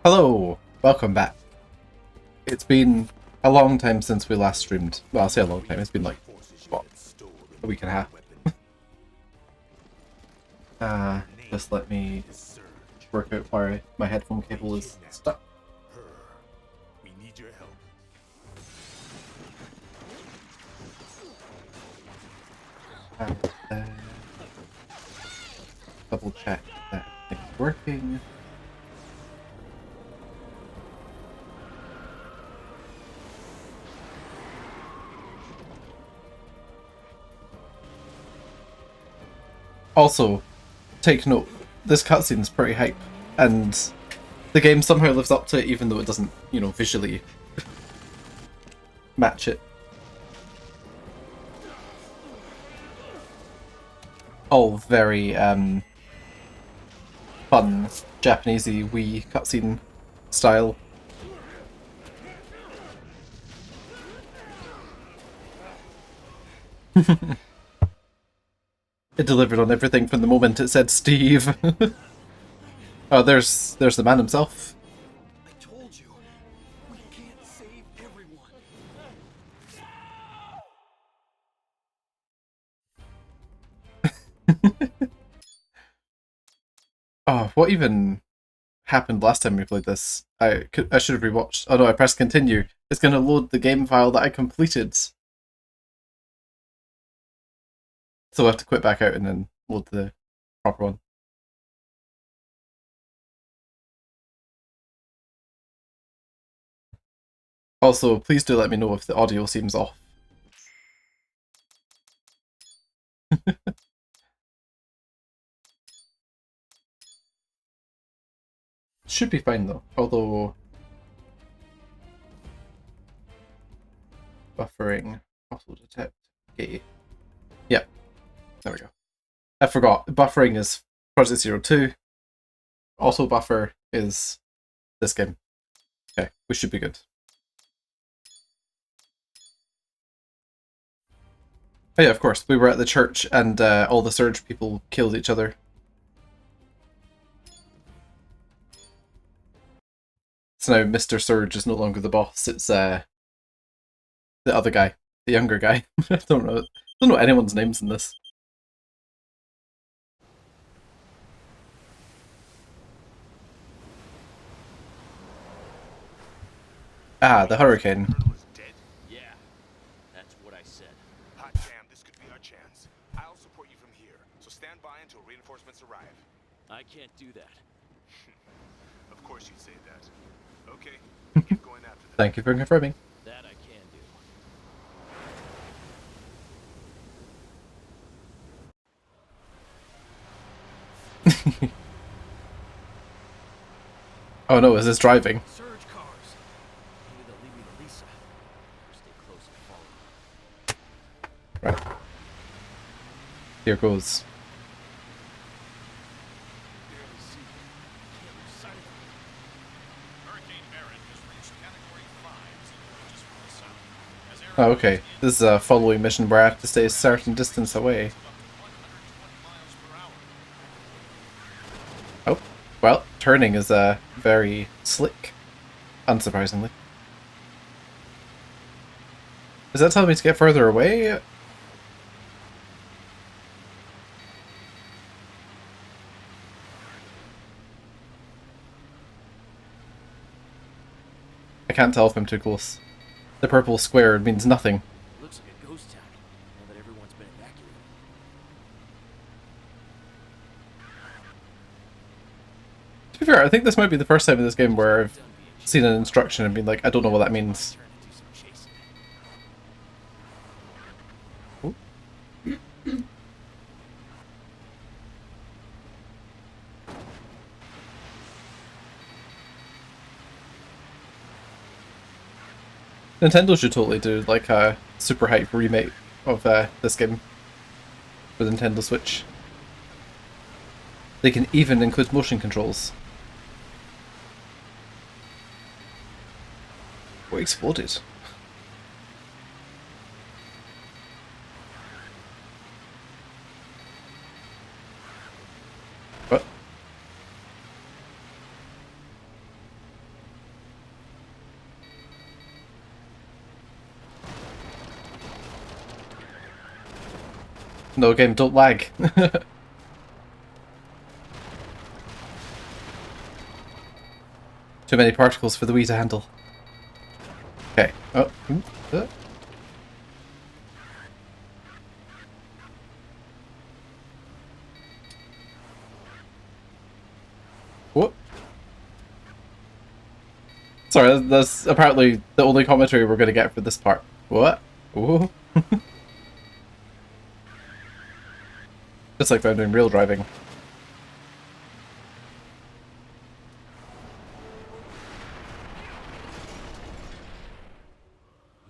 Hello, welcome back. It's been a long time since we last streamed. Well, I'll say a long time, it's been like, what, a week and a half. Just let me work out where my headphone cable is stuck. We need your help. And, double check that everything's working. Also, take note, this cutscene is pretty hype, and the game somehow lives up to it even though it doesn't, you know, visually match it. All very, fun, Japanesey Wii cutscene style. It delivered on everything from the moment it said Steve. Oh, there's the man himself. I told you, we can't save everyone. Oh, what even happened last time we played this? I should have rewatched. Oh no, I pressed continue. It's going to load the game file that I completed. So I have to quit back out and then load the proper one. Also, please do let me know if the audio seems off. Should be fine though, although buffering, auto detect, okay. Yeah, there we go. I forgot, buffering is Project 02, auto buffer is this game. Okay, we should be good. Oh yeah, of course, we were at the church and all the Surge people killed each other. So now Mr. Surge is no longer the boss, it's the other guy, the younger guy. I don't know anyone's names in this. Ah, the hurricane. Was dead? Yeah, that's what I said. Hot damn, this could be our chance. I'll support you from here, so stand by until reinforcements arrive. I can't do that. Of course you'd say that. Okay, we'll get going after them. Thank you for confirming. That I can do. Oh no, is this driving? Surge cars. Maybe they'll leave me to Lisa. Or stay close and follow. Right. Here goes. Barely see them. Can't lose sight of them. Hurricane Barron has reached Category 5 just from the south. As air Oh, okay. This is a following mission where I have to stay a certain distance away. up to 120 miles per hour. Oh, well, turning is very slick, unsurprisingly. Is that telling me to get further away? I can't tell if I'm too close. The purple square means nothing. Looks like a ghost town. Now that everyone's been evacuated. To be fair, I think this might be the first time in this game where I've seen an instruction and been like, I don't know what that means. Turn and do some chasing. Nintendo should totally do like a super hype remake of this game for the Nintendo Switch. They can even include motion controls. What exploded? What? No game, don't lag. Too many particles for the Wii to handle. Okay. Oh. What? Sorry, that's apparently the only commentary we're going to get for this part. What? Ooh. Just like when I'm doing real driving.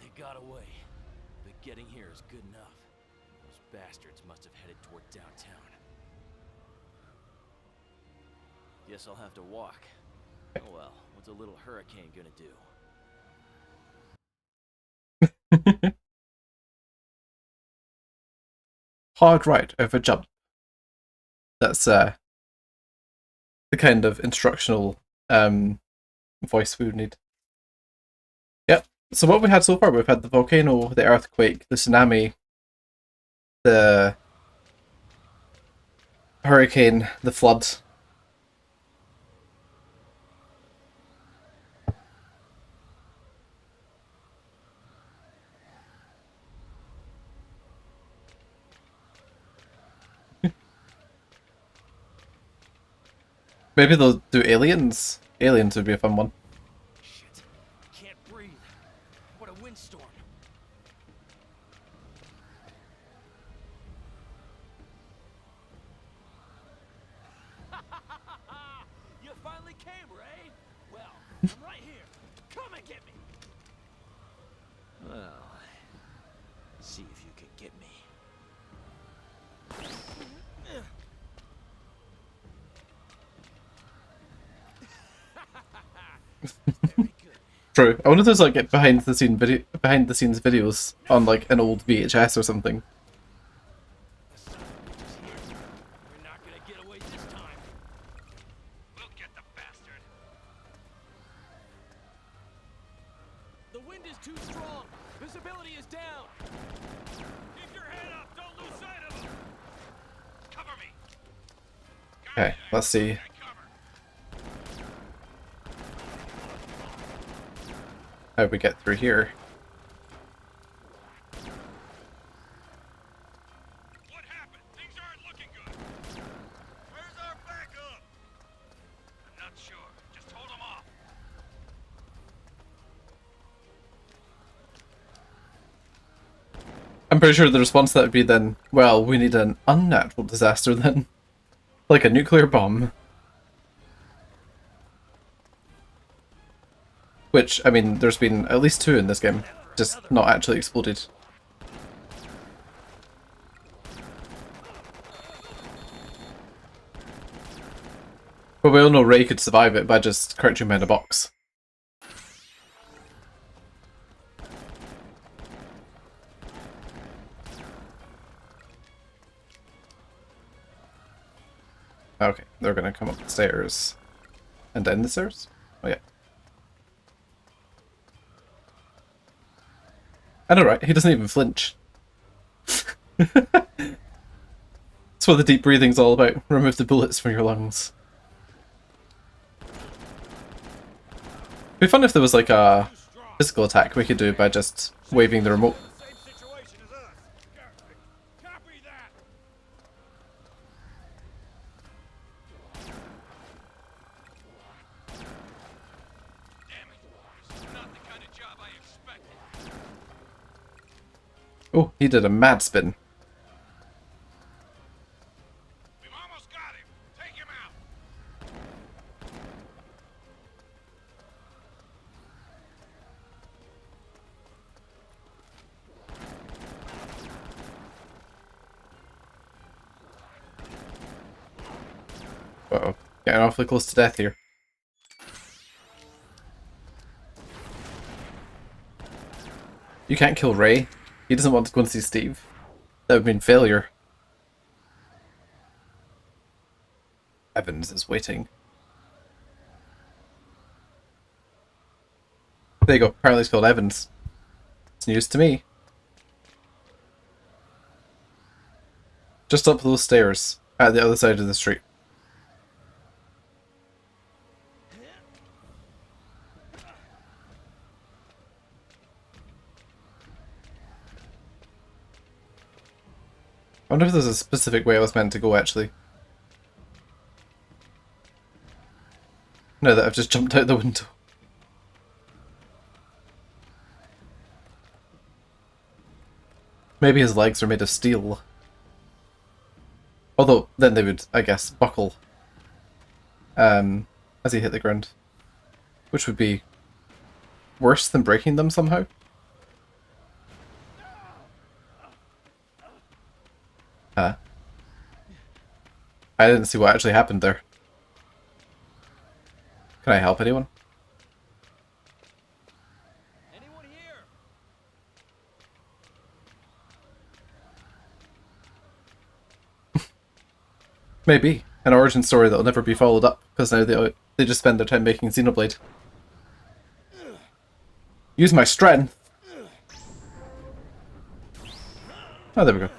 They got away, but getting here is good enough. Those bastards must have headed toward downtown. Guess I'll have to walk. Oh well, what's a little hurricane gonna do? Hard right over jump. That's the kind of instructional voice we would need. Yep. So what we had so far, we've had the volcano, the earthquake, the tsunami, the hurricane, the flood. Maybe they'll do aliens. Aliens would be a fun one. Shit, can't breathe. What a windstorm. You finally came, Ray. Well, I'm right here. Come and get me. Well, see if you can get me. Very good. True. I wonder if there's like behind the scenes videos on like an old VHS or something. We're not gonna get away this time. We'll get the bastard. The wind is too strong. Visibility is down. Keep your head up. Don't lose sight of him. Cover me. Okay, let's see. Get cover. How we get through here. What happened? Things aren't looking good. Where's our backup? I'm not sure. Just hold them off. I'm pretty sure the response to that would be then, well, we need an unnatural disaster then. Like a nuclear bomb. Which, I mean, there's been at least 2 in this game, just not actually exploded. But we all know Ray could survive it by just crouching behind a box. Okay, they're gonna come up the stairs. And down the stairs? Oh yeah. I know, right? He doesn't even flinch. That's what the deep breathing's all about. Remove the bullets from your lungs. It'd be fun if there was like a physical attack we could do by just waving the remote. Same situation as us. Copy that. Damn it. This is not the kind of job I expected. Oh, he did a mad spin. We've almost got him. Take him out. Uh-oh. Getting awfully close to death here. You can't kill Ray. He doesn't want to go and see Steve. That would mean failure. Evans is waiting. There you go. Apparently it's called Evans. It's news to me. Just up those stairs at the other side of the street. I wonder if there's a specific way I was meant to go, actually. Now that I've just jumped out the window. Maybe his legs are made of steel. Although, then they would, I guess, buckle as he hit the ground. Which would be worse than breaking them somehow. I didn't see what actually happened there. Can I help anyone? Anyone here? Maybe. An origin story that'll never be followed up, because now they just spend their time making Xenoblade. Use my strength! Oh, there we go.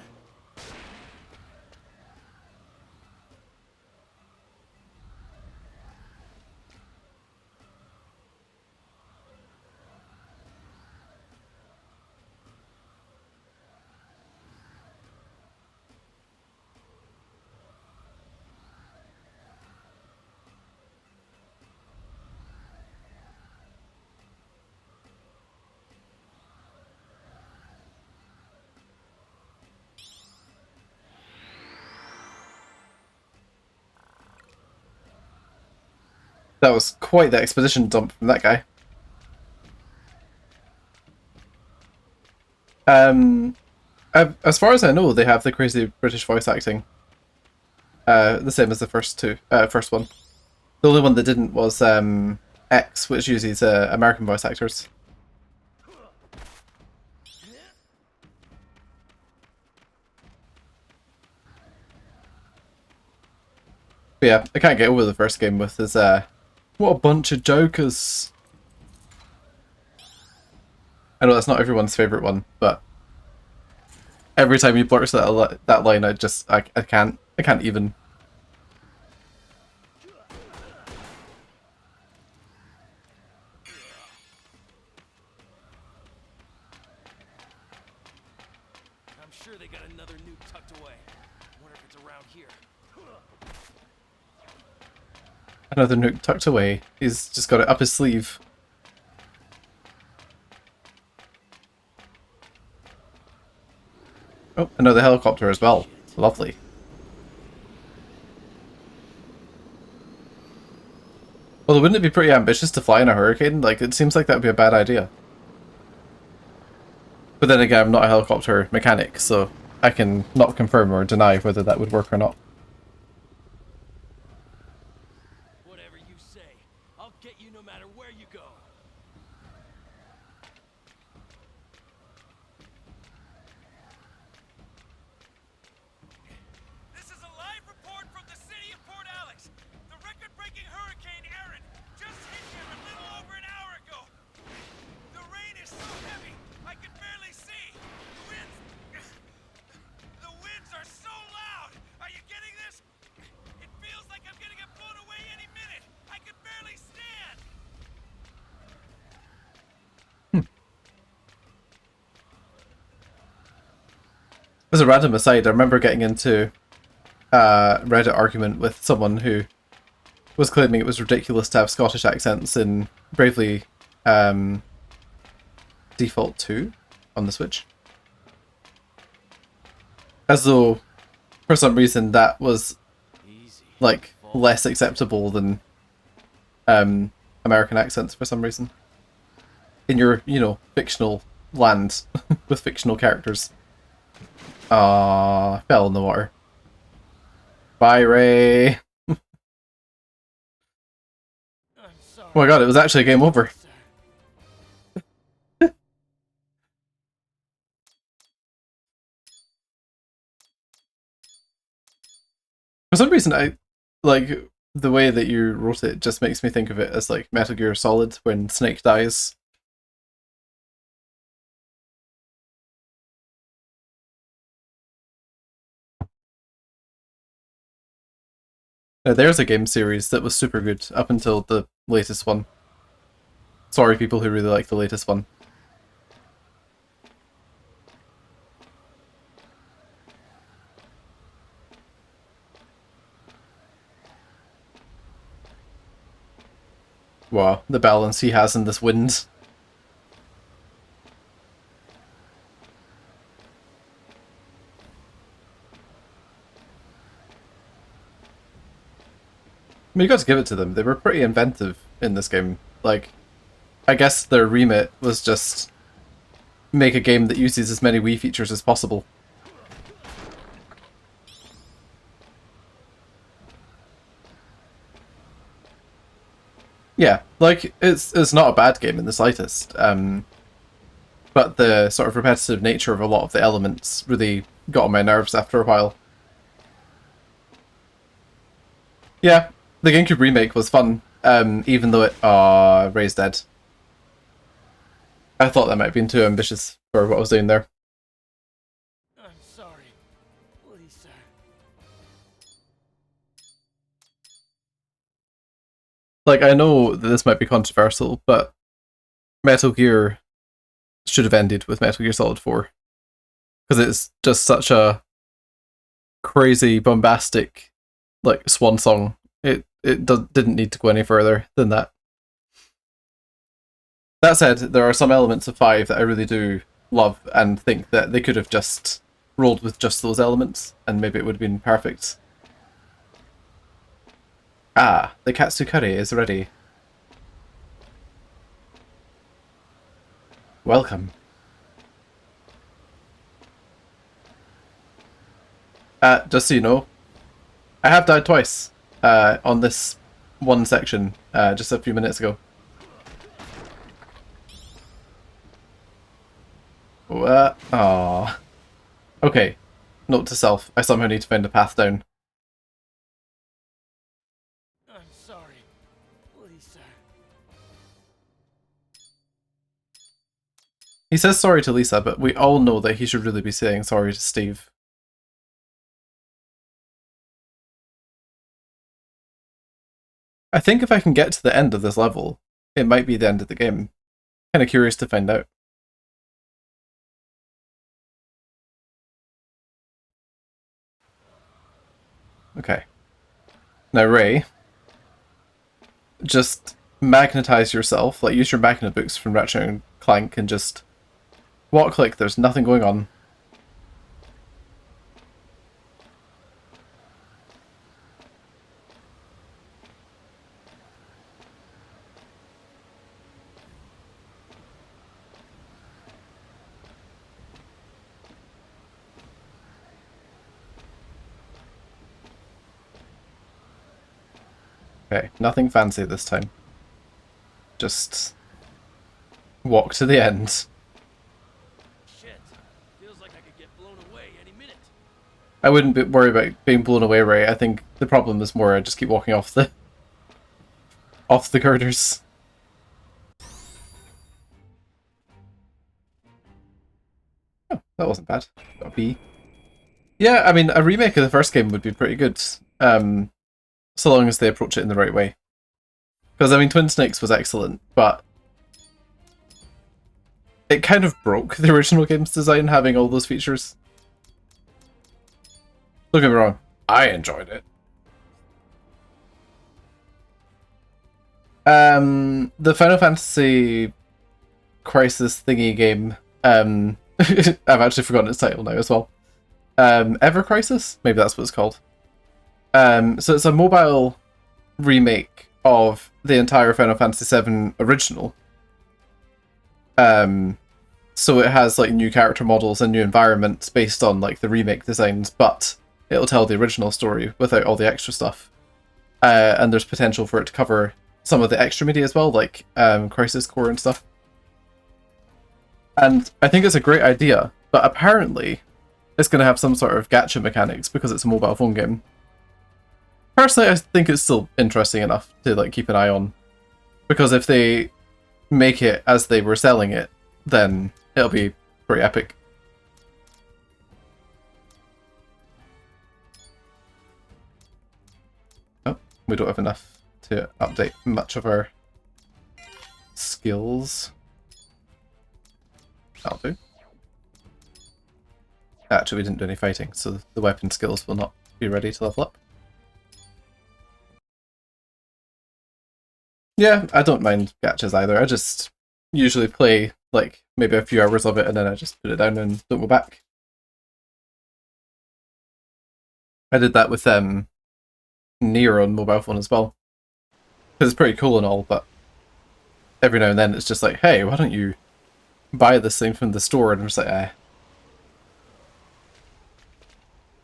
That was quite the expedition dump from that guy. As far as I know, they have the crazy British voice acting. The same as the first one. The only one that didn't was X, which uses American voice actors. But yeah, I can't get over the first game with his what a bunch of jokers. I know that's not everyone's favourite one, but every time he blurts that line, I can't even. I'm sure they got another nuke tucked away. Wonder if it's around here. Another nuke tucked away. He's just got it up his sleeve. Oh, another helicopter as well. Lovely. Well, wouldn't it be pretty ambitious to fly in a hurricane? Like, it seems like that would be a bad idea. But then again, I'm not a helicopter mechanic, so I can not confirm or deny whether that would work or not. Whatever you say, I'll get you no matter where you go. This is a live report from the city of Port Alex. The record-breaking hurricane Aaron just hit here a little over an hour ago. The rain is so heavy, I can barely see. The winds are so loud. Are you getting this? It feels like I'm gonna get blown away any minute. I can barely stand. As a random aside, I remember getting into a Reddit argument with someone who was claiming it was ridiculous to have Scottish accents in Bravely Default 2 on the Switch. As though, for some reason, that was Easy. like less acceptable than American accents for some reason. In your, fictional land with fictional characters. Ah, fell in the water. Bye, Ray. I'm sorry. Oh my god, it was actually a game over. For some reason, the way that you wrote it just makes me think of it as like Metal Gear Solid when Snake dies. Now, there's a game series that was super good up until the latest one. Sorry, people who really like the latest one. Wow, the balance he has in this wind. I mean, you got to give it to them. They were pretty inventive in this game. Like, I guess their remit was just make a game that uses as many Wii features as possible. Yeah, like, it's not a bad game in the slightest. But the sort of repetitive nature of a lot of the elements really got on my nerves after a while. Yeah, the GameCube remake was fun, even though it... Ray's dead. I thought that might have been too ambitious for what I was doing there. I'm sorry. Please, sir. Like, I know that this might be controversial, but Metal Gear should have ended with Metal Gear Solid 4. Because it's just such a crazy, bombastic, like, swan song. It didn't need to go any further than that. That said, there are some elements of 5 that I really do love and think that they could have just rolled with just those elements, and maybe it would have been perfect. Ah, the katsu curry is ready. Welcome. Just so you know, I have died twice on this one section just a few minutes ago. Aww. Okay. Note to self, I somehow need to find a path down. I'm sorry. Please, sir. He says sorry to Lisa, but we all know that he should really be saying sorry to Steve. I think if I can get to the end of this level, it might be the end of the game. Kinda curious to find out. Okay. Now, Ray, just magnetize yourself, like use your magnet books from Ratchet and Clank and just walk like there's nothing going on. Okay, nothing fancy this time. Just walk to the end. Shit. Feels like I could get blown away any minute. I wouldn't worry about being blown away, Ray. I think the problem is more I just keep walking off the girders. Oh, that wasn't bad. Got a B. Yeah, I mean, a remake of the first game would be pretty good. So long as they approach it in the right way. Because, I mean, Twin Snakes was excellent, but it kind of broke the original game's design having all those features. Don't get me wrong, I enjoyed it. The Final Fantasy Crisis thingy game, I've actually forgotten its title now as well. Ever Crisis? Maybe that's what it's called. So it's a mobile remake of the entire Final Fantasy VII original. So it has like new character models and new environments based on like the remake designs, but it'll tell the original story without all the extra stuff. And there's potential for it to cover some of the extra media as well, like Crisis Core and stuff. And I think it's a great idea, but apparently it's going to have some sort of gacha mechanics because it's a mobile phone game. Personally, I think it's still interesting enough to like keep an eye on, because if they make it as they were selling it, then it'll be pretty epic. Oh, We don't have enough to update much of our skills. That'll do. Actually, we didn't do any fighting, so the weapon skills will not be ready to level up. Yeah, I don't mind gachas either. I just usually play like maybe a few hours of it and then I just put it down and don't go back. I did that with Nier on mobile phone as well. Because it's pretty cool and all, but every now and then it's just like, hey, why don't you buy this thing from the store? And I'm just like,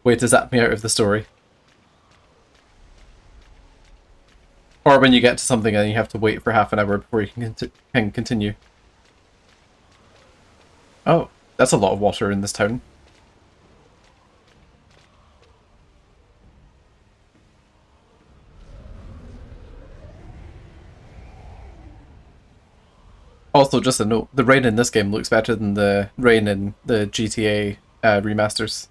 way to zap me out of the story. Or when you get to something and you have to wait for half an hour before you can continue. Oh, that's a lot of water in this town. Also, just a note, the rain in this game looks better than the rain in the GTA remasters.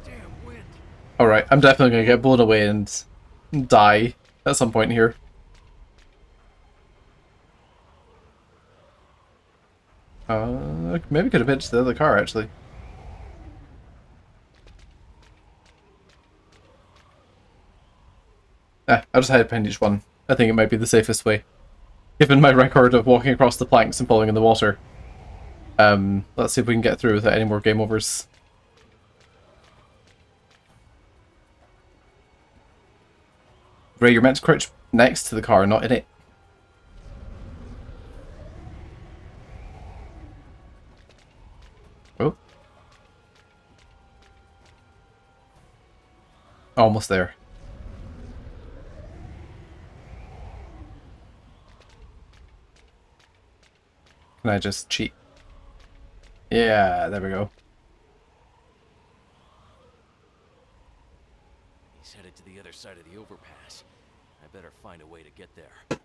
Damn wind. Alright, I'm definitely going to get blown away and die at some point here. Maybe could have pitched the other car, actually. I'll just hide behind each one. I think it might be the safest way. Given my record of walking across the planks and falling in the water. Let's see if we can get through without any more game overs. Ray, you're meant to crouch next to the car, not in it. Oh. Almost there. Can I just cheat? Yeah, there we go. He's headed to the other side of the overpass. I better find a way to get there.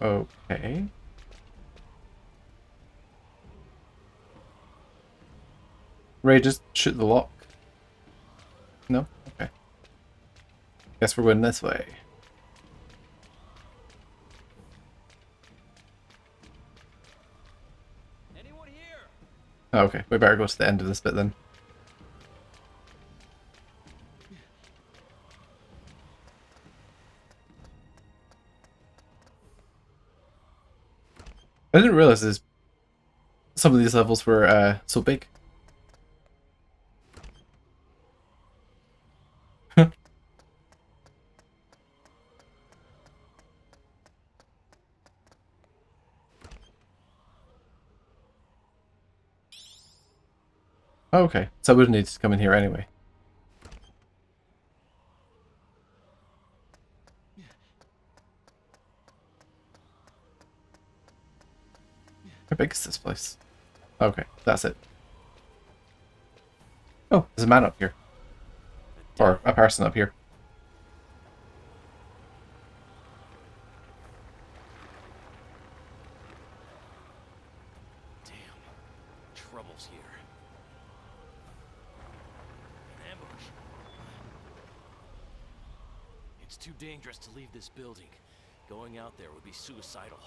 Okay. Ray, just shoot the lock. No? Okay. Guess we're going this way. Anyone here? Oh, okay, we better go to the end of this bit then. I didn't realize some of these levels were so big. Okay, so I would need to come in here anyway. How big is this place? Okay, that's it. Oh, there's a man up here. Or a person up here. Damn. Trouble's here. An ambush. It's too dangerous to leave this building. Going out there would be suicidal.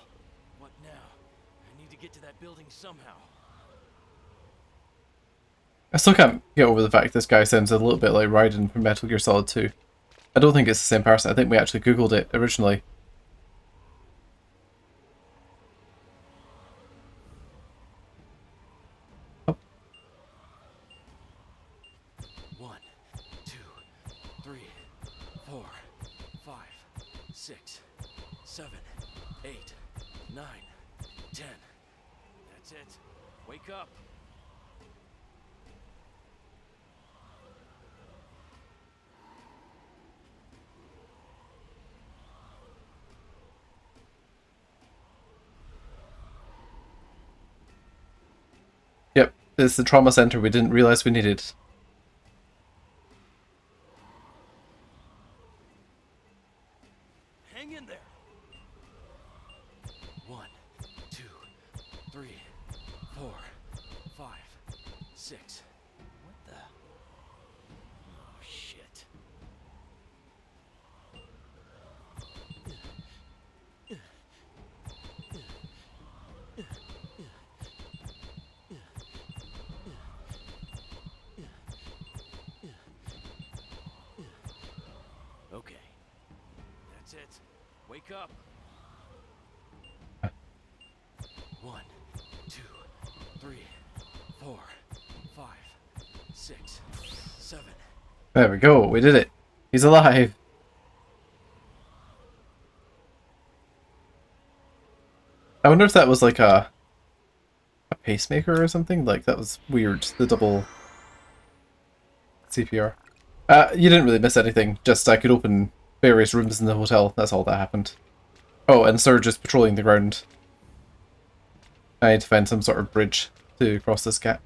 What now? I need to get to that building somehow. I still can't get over the fact this guy sounds a little bit like Raiden from Metal Gear Solid 2. I don't think it's the same person. I think we actually googled it originally. Oh. 1, 2, 3, 4, 5, 6, 7, 8, 9, 10. That's it. Wake up. It's the trauma center we didn't realize we needed. Hang in there. 1, 2, 3, 4, 5, 6. What the? Oh shit. Okay. That's it. Wake up. 1, 2, 3, 4, 5, 6, 7. There we go, we did it. He's alive. I wonder if that was like a pacemaker or something? Like, that was weird, the double CPR. You didn't really miss anything, just I could open various rooms in the hotel, that's all that happened. Oh, and Surge is patrolling the ground. I need to find some sort of bridge to cross this gap.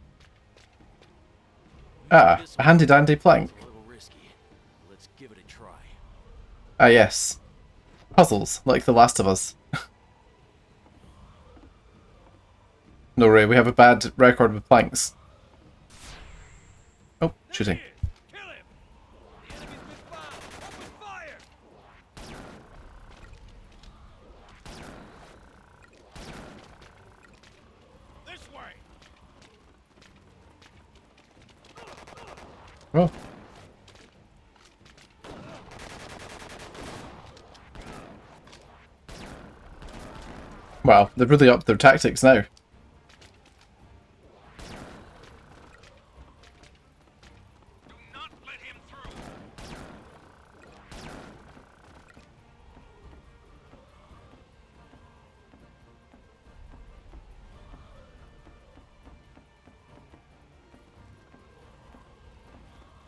Ah, a handy dandy plank. A little risky. Let's give it a try. Ah yes. Puzzles, like The Last of Us. No, Ray, we have a bad record with planks. Oh, shooting. Kill him! The enemy's been found! Open fire! This way! Oh. Wow, they've really upped their tactics now. Do not let him through!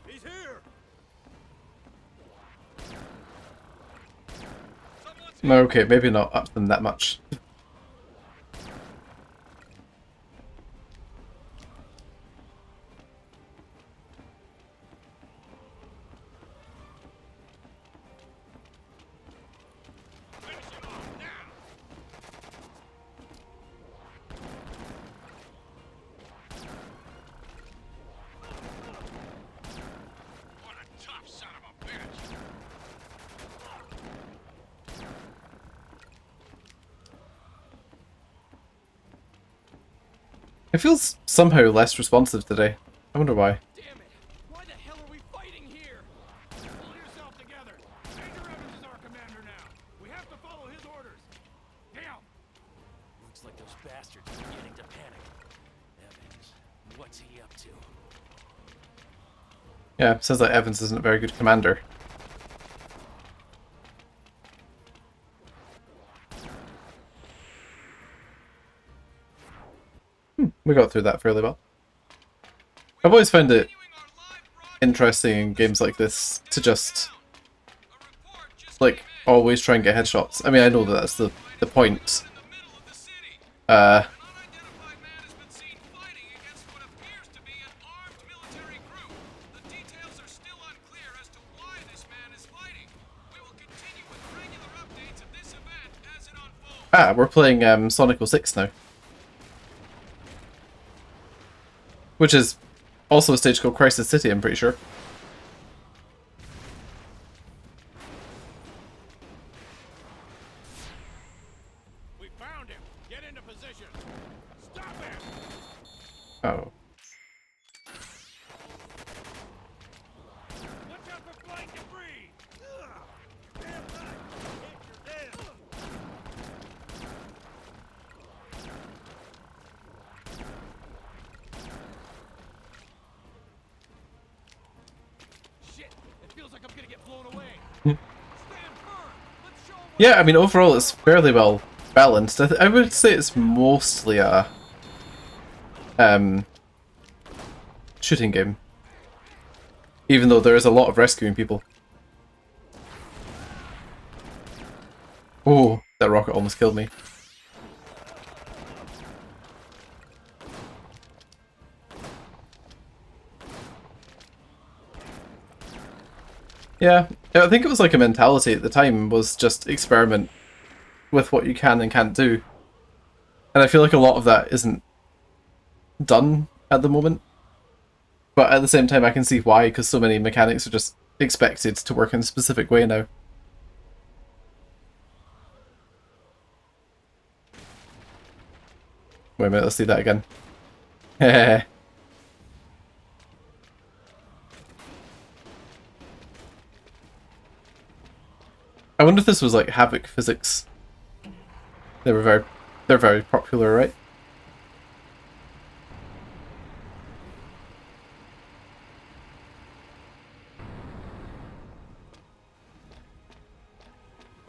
He's here! Someone's No, okay, maybe not up them that much. Finish him off now! What a tough son of a bitch! It feels somehow less responsive today. I wonder why. Damn it! Why the hell are we fighting here? Pull yourself together! Major Evans is our commander now. We have to follow his orders. Damn! Looks like those bastards are beginning to panic. Evans, what's he up to? Yeah, sounds like Evans isn't a very good commander. We got through that fairly well. I've always found it interesting in games like this to just, like, always try and get headshots. I mean, I know that that's the point. Ah, we're playing Sonic 06 now. Which is also a stage called Crisis City, I'm pretty sure. We found him! Get into position! Stop him! Oh. Watch out for flying debris! Damn right! Hit your dead! Shit! It feels like I'm gonna get blown away! Stand firm! Let's show 'em what Yeah, I mean, overall it's fairly well balanced. I would say it's mostly a shooting game. Even though there is a lot of rescuing people. Oh, that rocket almost killed me. Yeah, I think it was like a mentality at the time was just experiment with what you can and can't do. And I feel like a lot of that isn't done at the moment. But at the same time, I can see why, because so many mechanics are just expected to work in a specific way now. Wait a minute, let's see that again. I wonder if this was like Havoc physics. They're very popular, right?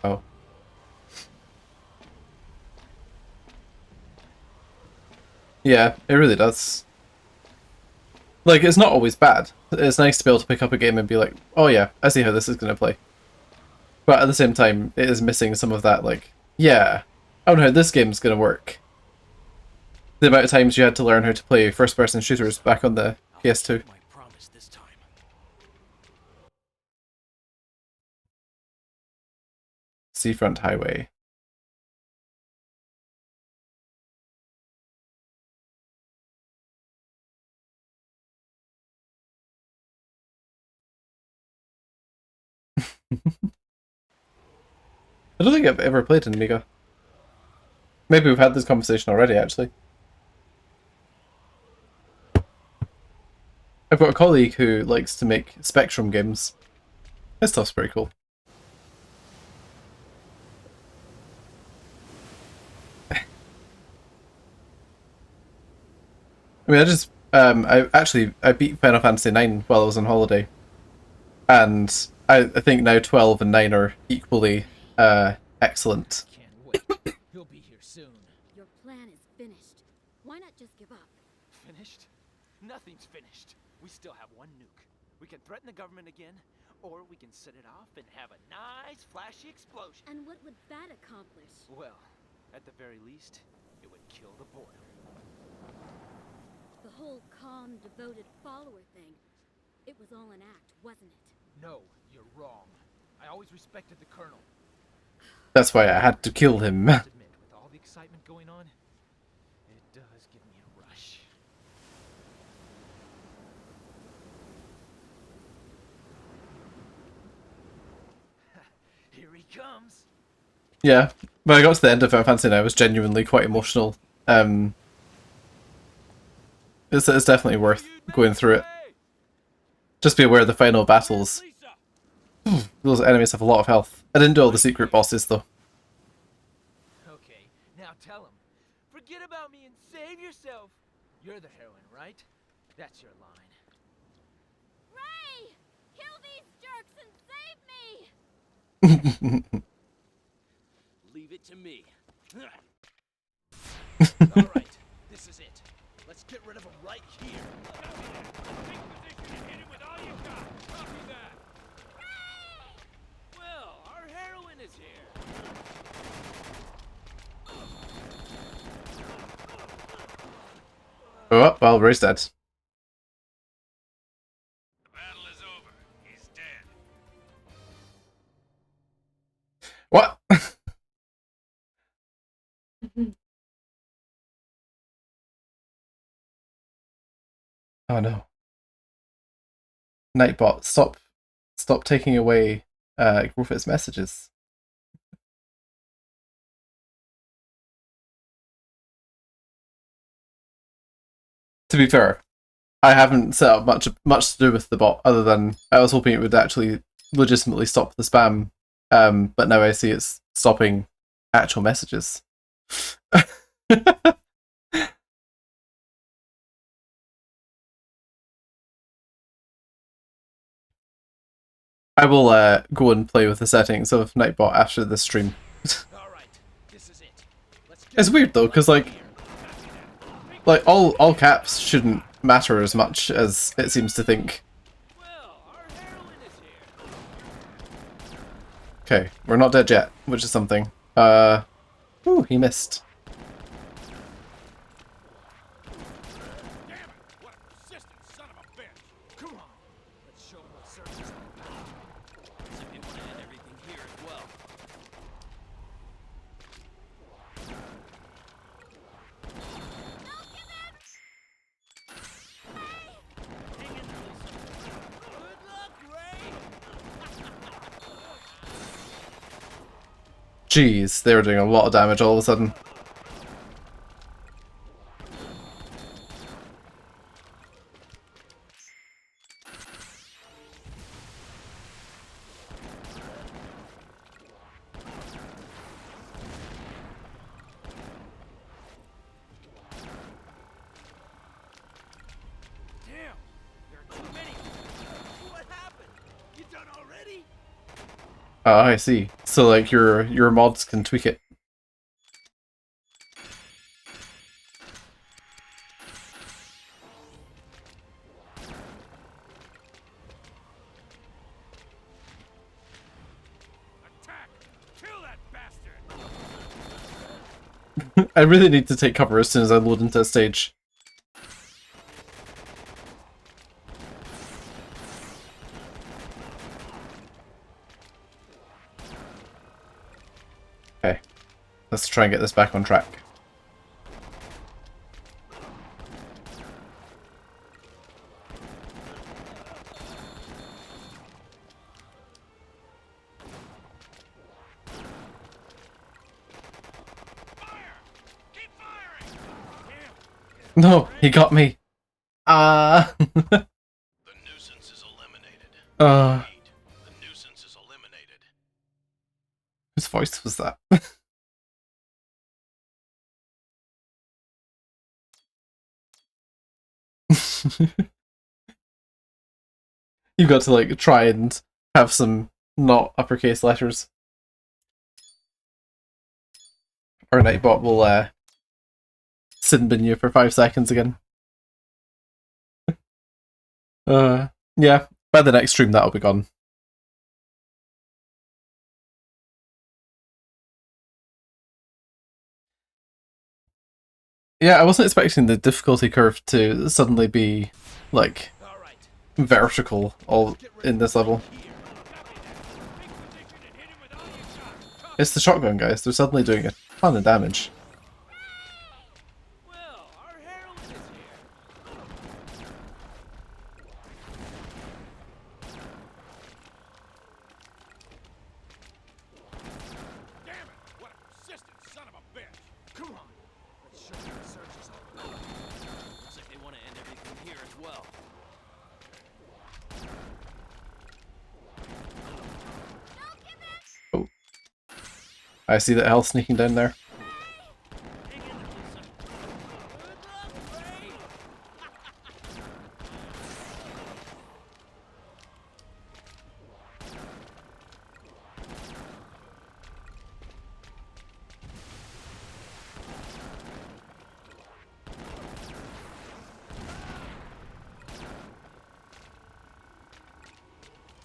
Oh. Yeah, it really does. Like, it's not always bad. It's nice to be able to pick up a game and be like, oh yeah, I see how this is going to play. But at the same time, it is missing some of that, like, yeah, I don't know how this game's going to work. The amount of times you had to learn how to play first-person shooters back on the PS2. My promise this time. Seafront Highway. I don't think I've ever played an Amiga. Maybe we've had this conversation already, actually. I've got a colleague who likes to make Spectrum games. This stuff's pretty cool. I mean, I beat Final Fantasy IX while I was on holiday, and I think now 12 and 9 are equally excellent. Can't wait. He'll be here soon. Your plan is finished. Why not just give up? Finished? Nothing's finished. We still have one nuke. We can threaten the government again, or we can set it off and have a nice, flashy explosion. And what would that accomplish? Well, at the very least, it would kill the boiler. The whole calm, devoted follower thing. It was all an act, wasn't it? No, you're wrong. I always respected the Colonel. That's why I had to kill him. I must admit, with all the excitement going on, it does give me a rush. Here he comes. Yeah, when I got to the end of Final Fantasy, I was genuinely quite emotional. It's definitely worth going through it. Just be aware of the final battles. Those enemies have a lot of health. I didn't do all the secret bosses though. Okay, now tell him. Forget about me and save yourself. You're the heroine, right? That's your line. Ray! Kill these jerks and save me! Leave it to me. Alright, this is it. Let's get rid of him right here. Take position and hit him with all you've got. Copy that. Well, our heroine is here. Oh, well, Ray's dead. The battle is over. He's dead. What? Oh no. Nightbot, stop taking away Griffith's messages. To be fair, I haven't set up much to do with the bot other than I was hoping it would actually legitimately stop the spam. But now I see it's stopping actual messages. I will go and play with the settings of Nightbot after the stream. Alright, this is it. Let's get It's weird though, because like all caps shouldn't matter as much as it seems to think. Well, our heroine is here. Okay, we're not dead yet, which is something. Ooh, he missed. Damn it! What a persistent son of a bitch! Come on. Let's show him what surgeon's all about. Jeez, they were doing a lot of damage all of a sudden. Damn, there are too many. What happened? You done already? Ah, I see. So like your mods can tweak it. Attack! Kill that bastard! I really need to take cover as soon as I load into a stage. Okay, let's try and get this back on track. Keep firing! Damn! No, he got me. Ah. The nuisance is eliminated. The nuisance is eliminated. whose voice was that? You've got to like try and have some not uppercase letters. Or Nightbot will sin bin you for 5 seconds again. Yeah, by the next stream that'll be gone. Yeah, I wasn't expecting the difficulty curve to suddenly be like All right. vertical all in this level. It's the shotgun guys, they're suddenly doing a ton of damage. Well, our herald is here. Damn it! What a persistent son of a bitch! Come on, let's show you the search is over. Looks like they want to end everything here as well. Oh. I see that hell sneaking down there. Hang in there, Lisa. Good luck, Ray.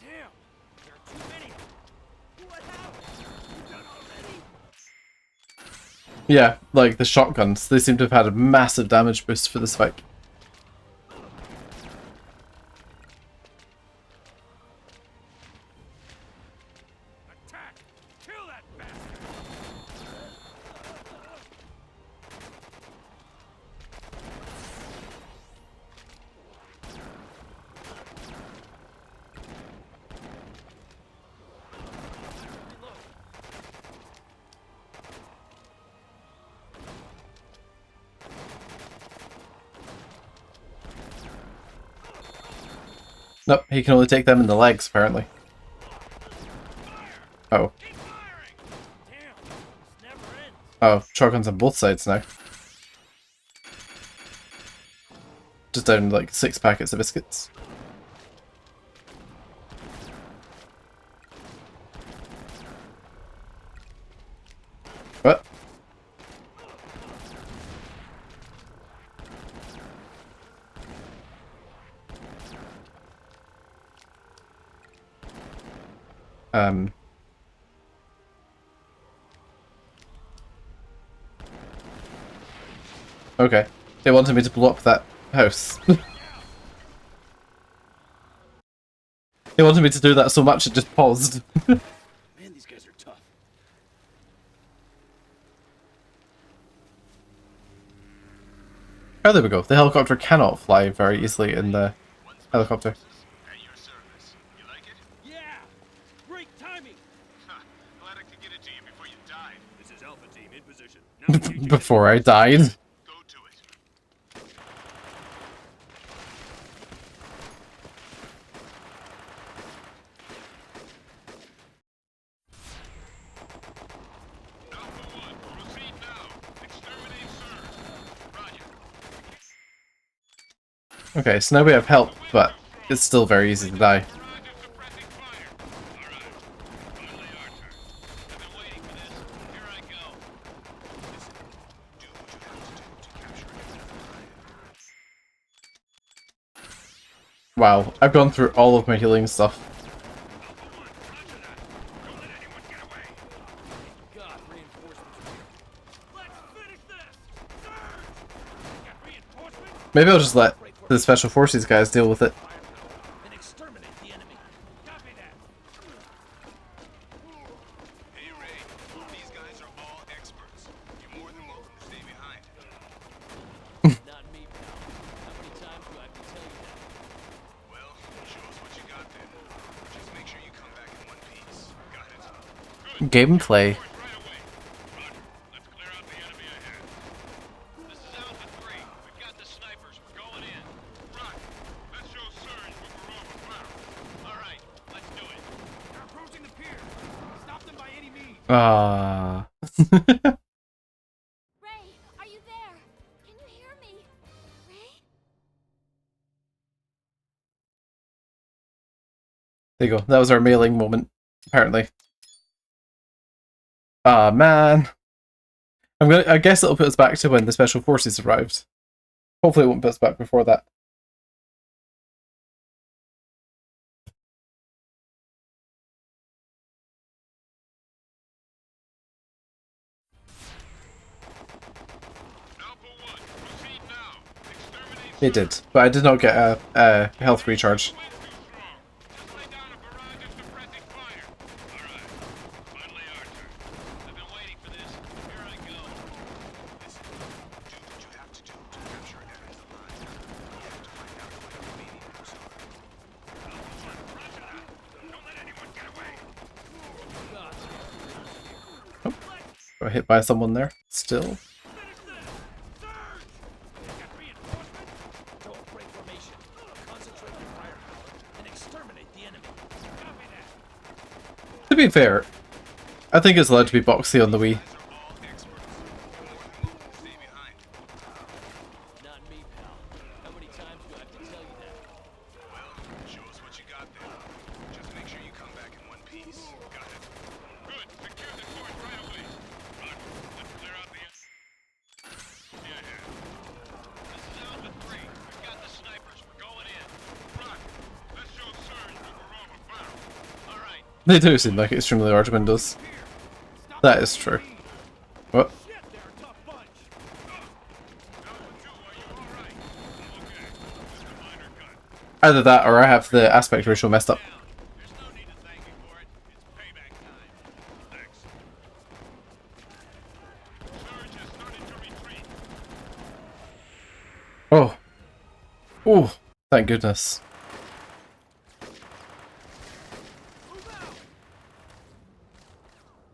Damn, there are too many. What happened? You done already? Yeah, like the shotguns, they seem to have had a massive damage boost for this fight. Attack! Kill that bastard! Nope, he can only take them in the legs, apparently. Oh. Keep firing! Damn, this never ends. Oh, shotguns on both sides now. Just down like 6 packets of biscuits. What? Okay. They wanted me to blow up that house. They wanted me to do that so much it just paused. Man, these guys are tough. Oh, there we go. The helicopter cannot fly very easily in the helicopter. At your service. You like it? Yeah! Great timing! Glad I could get it to you before you die. before I died. Go to it. Alpha 1, proceed now. Exterminate Surge. Roger. Okay, so now we have help, but it's still very easy to die. Barrage of suppressing fire. All right. Finally our turn. I've been waiting for this. Here I go. Listen, do what you have to do to capture it. Wow, I've gone through all of my healing stuff. Alpha 1, roger that. Don't let anyone get away. God, reinforcements are here. Let's finish this! Surge! Got reinforcements? Maybe I'll just let the Special Forces guys deal with it. And exterminate the enemy. Copy that. Hey, Ray. These guys are all experts. You're more than welcome to stay behind. Not me, pal. How many times do I have to tell you that? Well, show us what you got then. Just make sure you come back in one piece. Got it? Good. Gameplay. Right away. Roger. Let's clear out the enemy ahead. This is Alpha 3. We've got the snipers. We're going in. Roger. Let's show Surge what we're all about. All right. Let's do it. They're approaching the pier. Stop them by any means. Ah. Ray, are you there? Can you hear me? Ray? There you go. That was our mailing moment, apparently. Ah, man. I guess it'll put us back to when the Special Forces arrived. Hopefully it won't put us back before that. Alpha 1, proceed now. Exterminate It did, but I did not get a health recharge. Wind's too strong. Just lay down a barrage of suppressing fire. All right. Finally our turn. I've been waiting for this. Here I go. Listen, do what you have to do to capture Aaron's alive. You have to find out where the remaining crews are. Alpha 1, roger that. Don't let anyone get away. Got hit by someone there. Still. Finish this! Surge! Got reinforcements? Don't break formation. Concentrate your firepower and exterminate the enemy. Copy that. To be fair, I think it's allowed to be boxy on the Wii. Guys are all experts. You're more than welcome to stay behind. Not me, pal. How many times do I have to tell you that? Well, show us what you got then. Just make sure you come back in one piece. Got it? Good. Secure the course right away. Roger. Let's clear out the... Yeah, yeah. This is Alpha 3. We've got the snipers. We're going in. Roger. Let's show Surge what we're all about. All right. They do seem like extremely large windows. That is true. What? Shit, they're a tough bunch! Alpha 2, are you all right? Okay. Just a minor cut. Either that or I have the aspect ratio messed up. Down. There's no need to thank me for it. It's payback time. Thanks. Surge has started to retreat. Oh. Oh, thank goodness. Move out!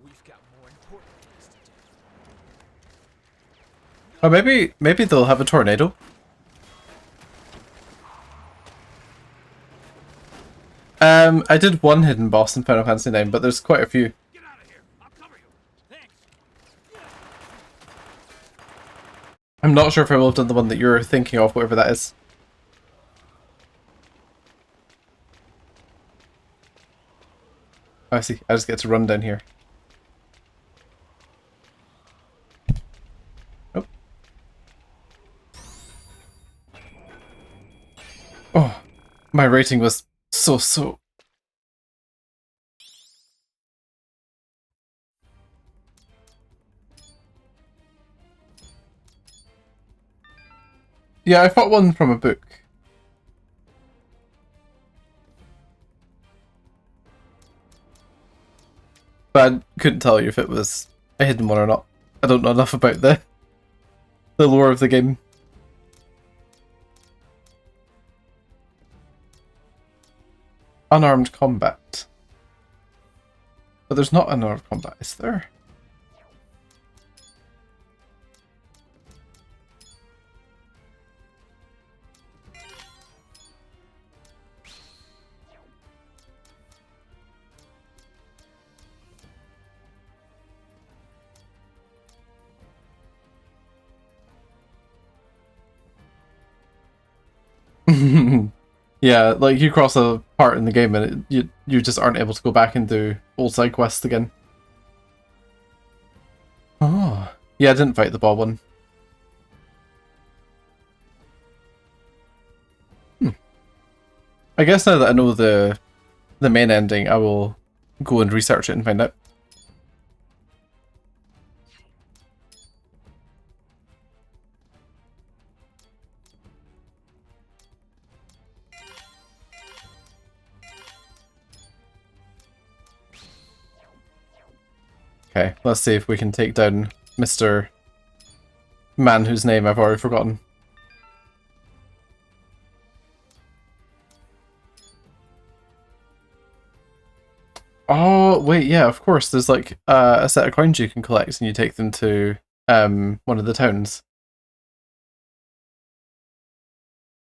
We've got more important things to do. Oh, maybe they'll have a tornado. I did one hidden boss in Final Fantasy IX, but there's quite a few. Get out of here! I'll cover you! Thanks! I'm not sure if I will have done the one that you're thinking of, whatever that is. Oh, I see. I just get to run down here. Oh. Oh, my rating was so. Yeah, I fought one from a book. But I couldn't tell you if it was a hidden one or not. I don't know enough about the lore of the game. Unarmed combat. But there's not unarmed combat, is there? Yeah, like you cross a part in the game and you just aren't able to go back and do old side quests again. Oh, yeah, I didn't fight the ball one. I guess now that I know the main ending, I will go and research it and find out. Okay, let's see if we can take down Mr. Man whose name I've already forgotten. Oh, wait, yeah, of course. There's like a set of coins you can collect and you take them to one of the towns.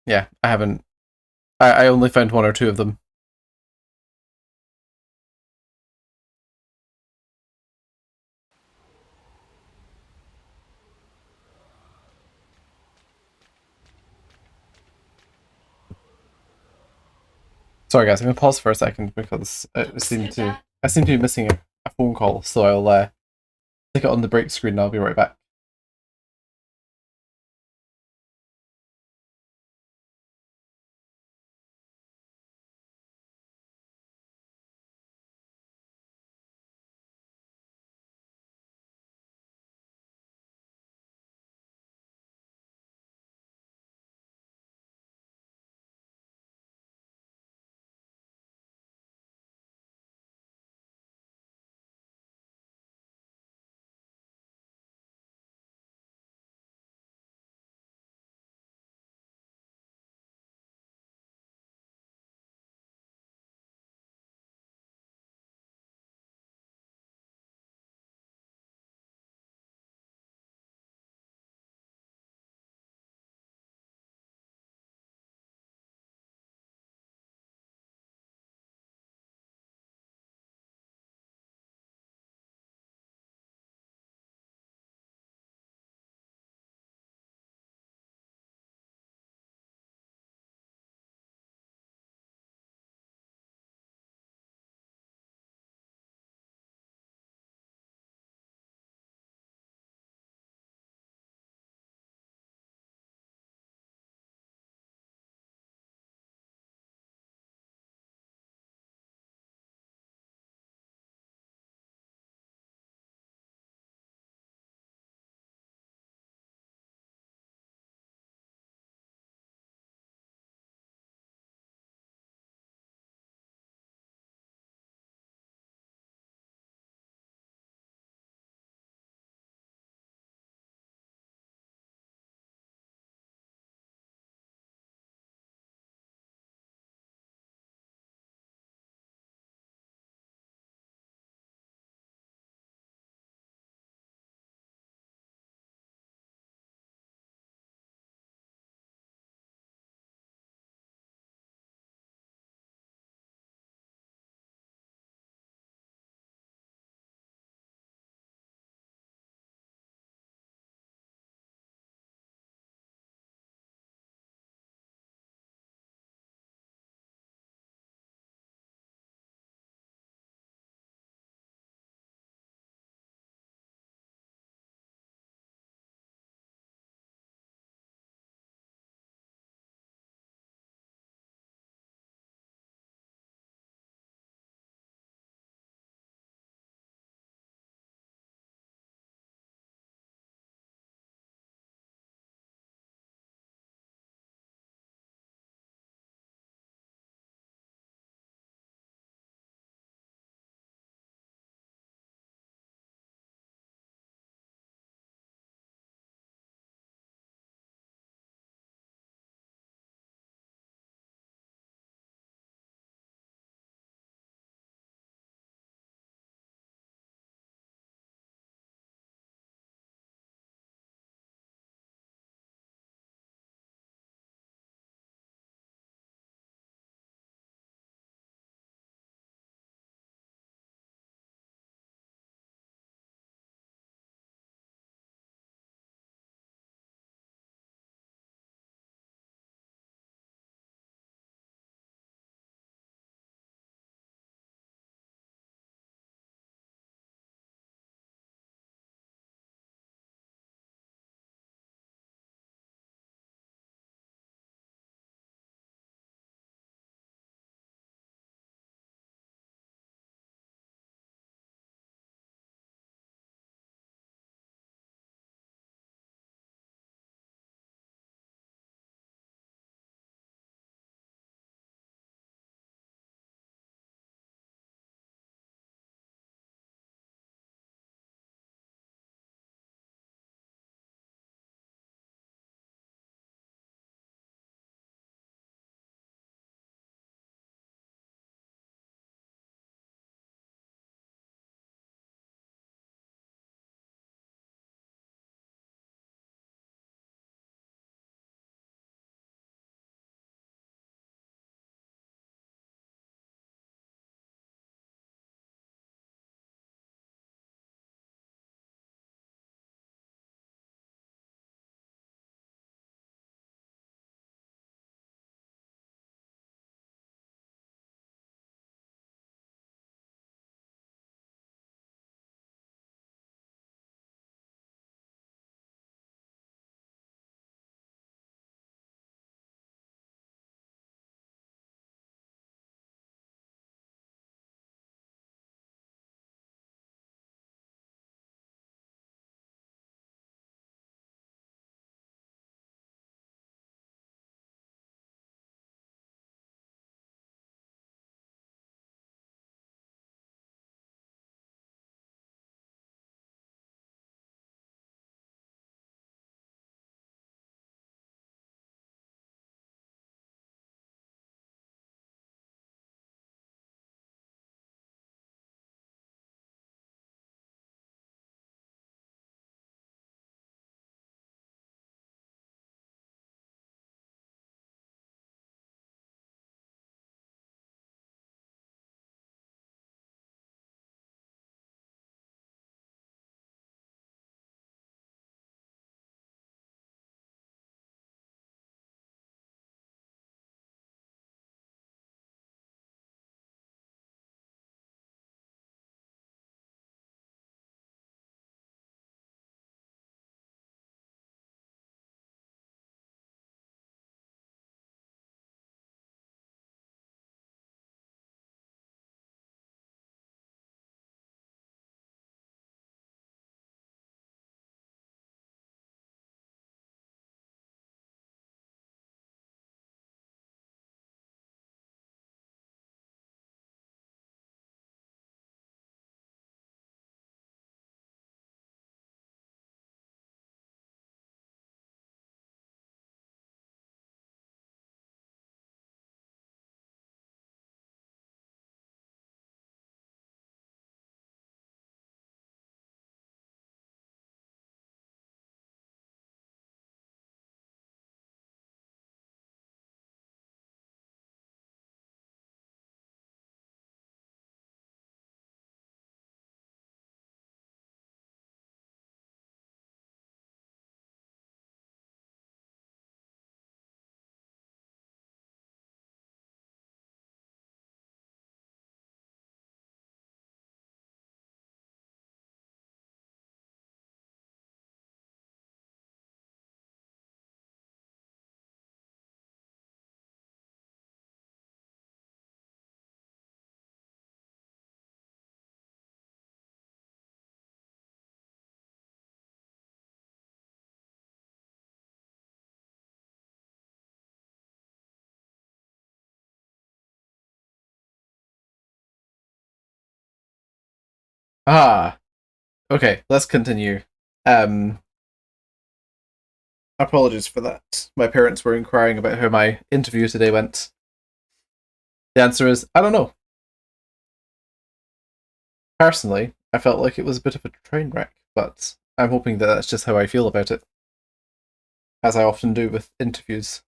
Yeah, I haven't. I only found one or two of them. Sorry guys, I'm gonna pause for a second because I seem to be missing a phone call, so I'll stick it on the break screen and I'll be right back. Ah, okay, let's continue. Apologies for that. My parents were inquiring about how my interview today went. The answer is, I don't know. Personally, I felt like it was a bit of a train wreck, but I'm hoping that that's just how I feel about it. As I often do with interviews.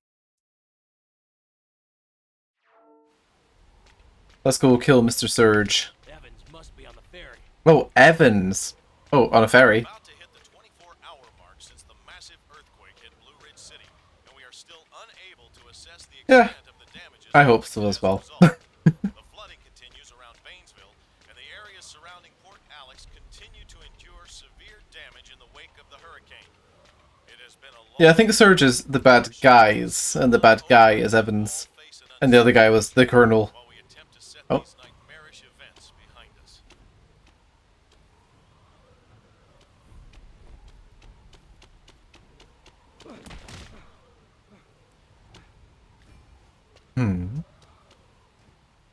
Let's go kill Mr. Surge. Evans must be on the ferry. Oh, Evans! Oh, on a ferry. About to hit the 24-hour mark since the massive earthquake hit Blue Ridge City, and we are still unable to assess the Yeah, extent of the damages. I hope so as well. The flooding continues around Painesville, and the areas surrounding Port Alex continue to endure severe damage in the wake of the hurricane. It has been a long Yeah, I think Surge is the bad guys, and the bad guy is Evans. And the other guy was the Colonel. while we attempt to set Oh. these nightmarish events behind us.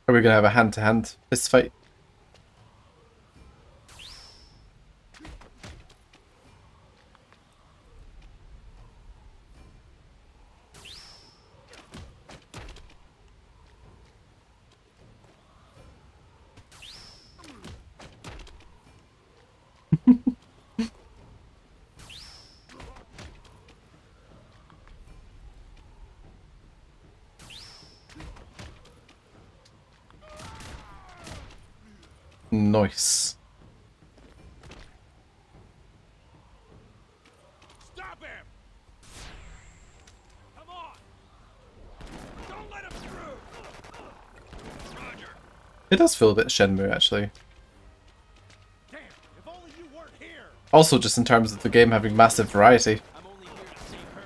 Are we gonna have a hand-to-hand fist fight? Nice. Stop him! Come on! Don't let him through! Roger. It does feel a bit Shenmue, actually. Damn, if only you weren't here! Also, just in terms of the game having massive variety. I'm only here to save her.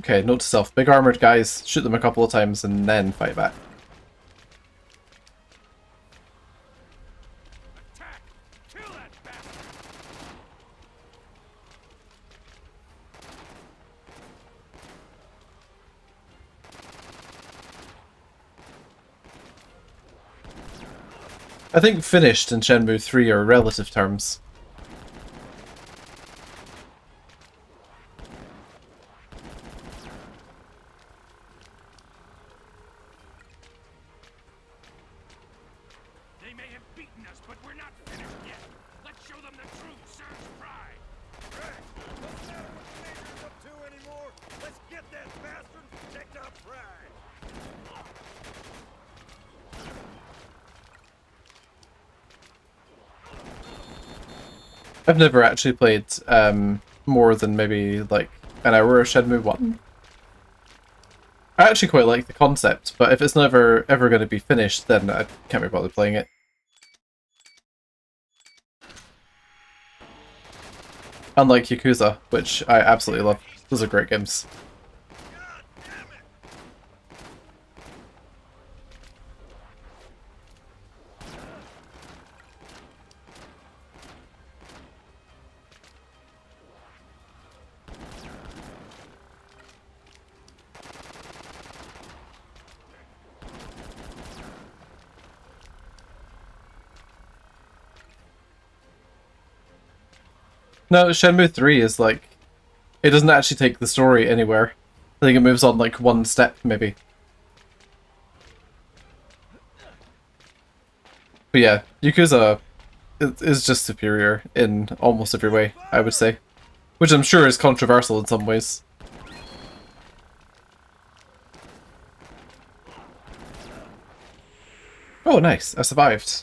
Okay, note to self. Big armored guys, shoot them a couple of times and then fight back. Attack! Kill that bastard! I think finished and Shenmue 3 are relative terms. They may have beaten us, but we're not finished yet. Let's show them the true Surge pride. Right. Doesn't matter what the Major's up to anymore. Let's get that bastard and protect our pride. I've never actually played more than maybe like an hour of Shenmue 1. I actually quite like the concept, but if it's never ever going to be finished, then I can't be bothered playing it. Unlike Yakuza, which I absolutely love. Those are great games. God damn it! No, Shenmue 3 is like... It doesn't actually take the story anywhere. I think it moves on like one step, maybe. But yeah, Yakuza is just superior in almost every way, I would say. Which I'm sure is controversial in some ways. Oh, nice. I survived.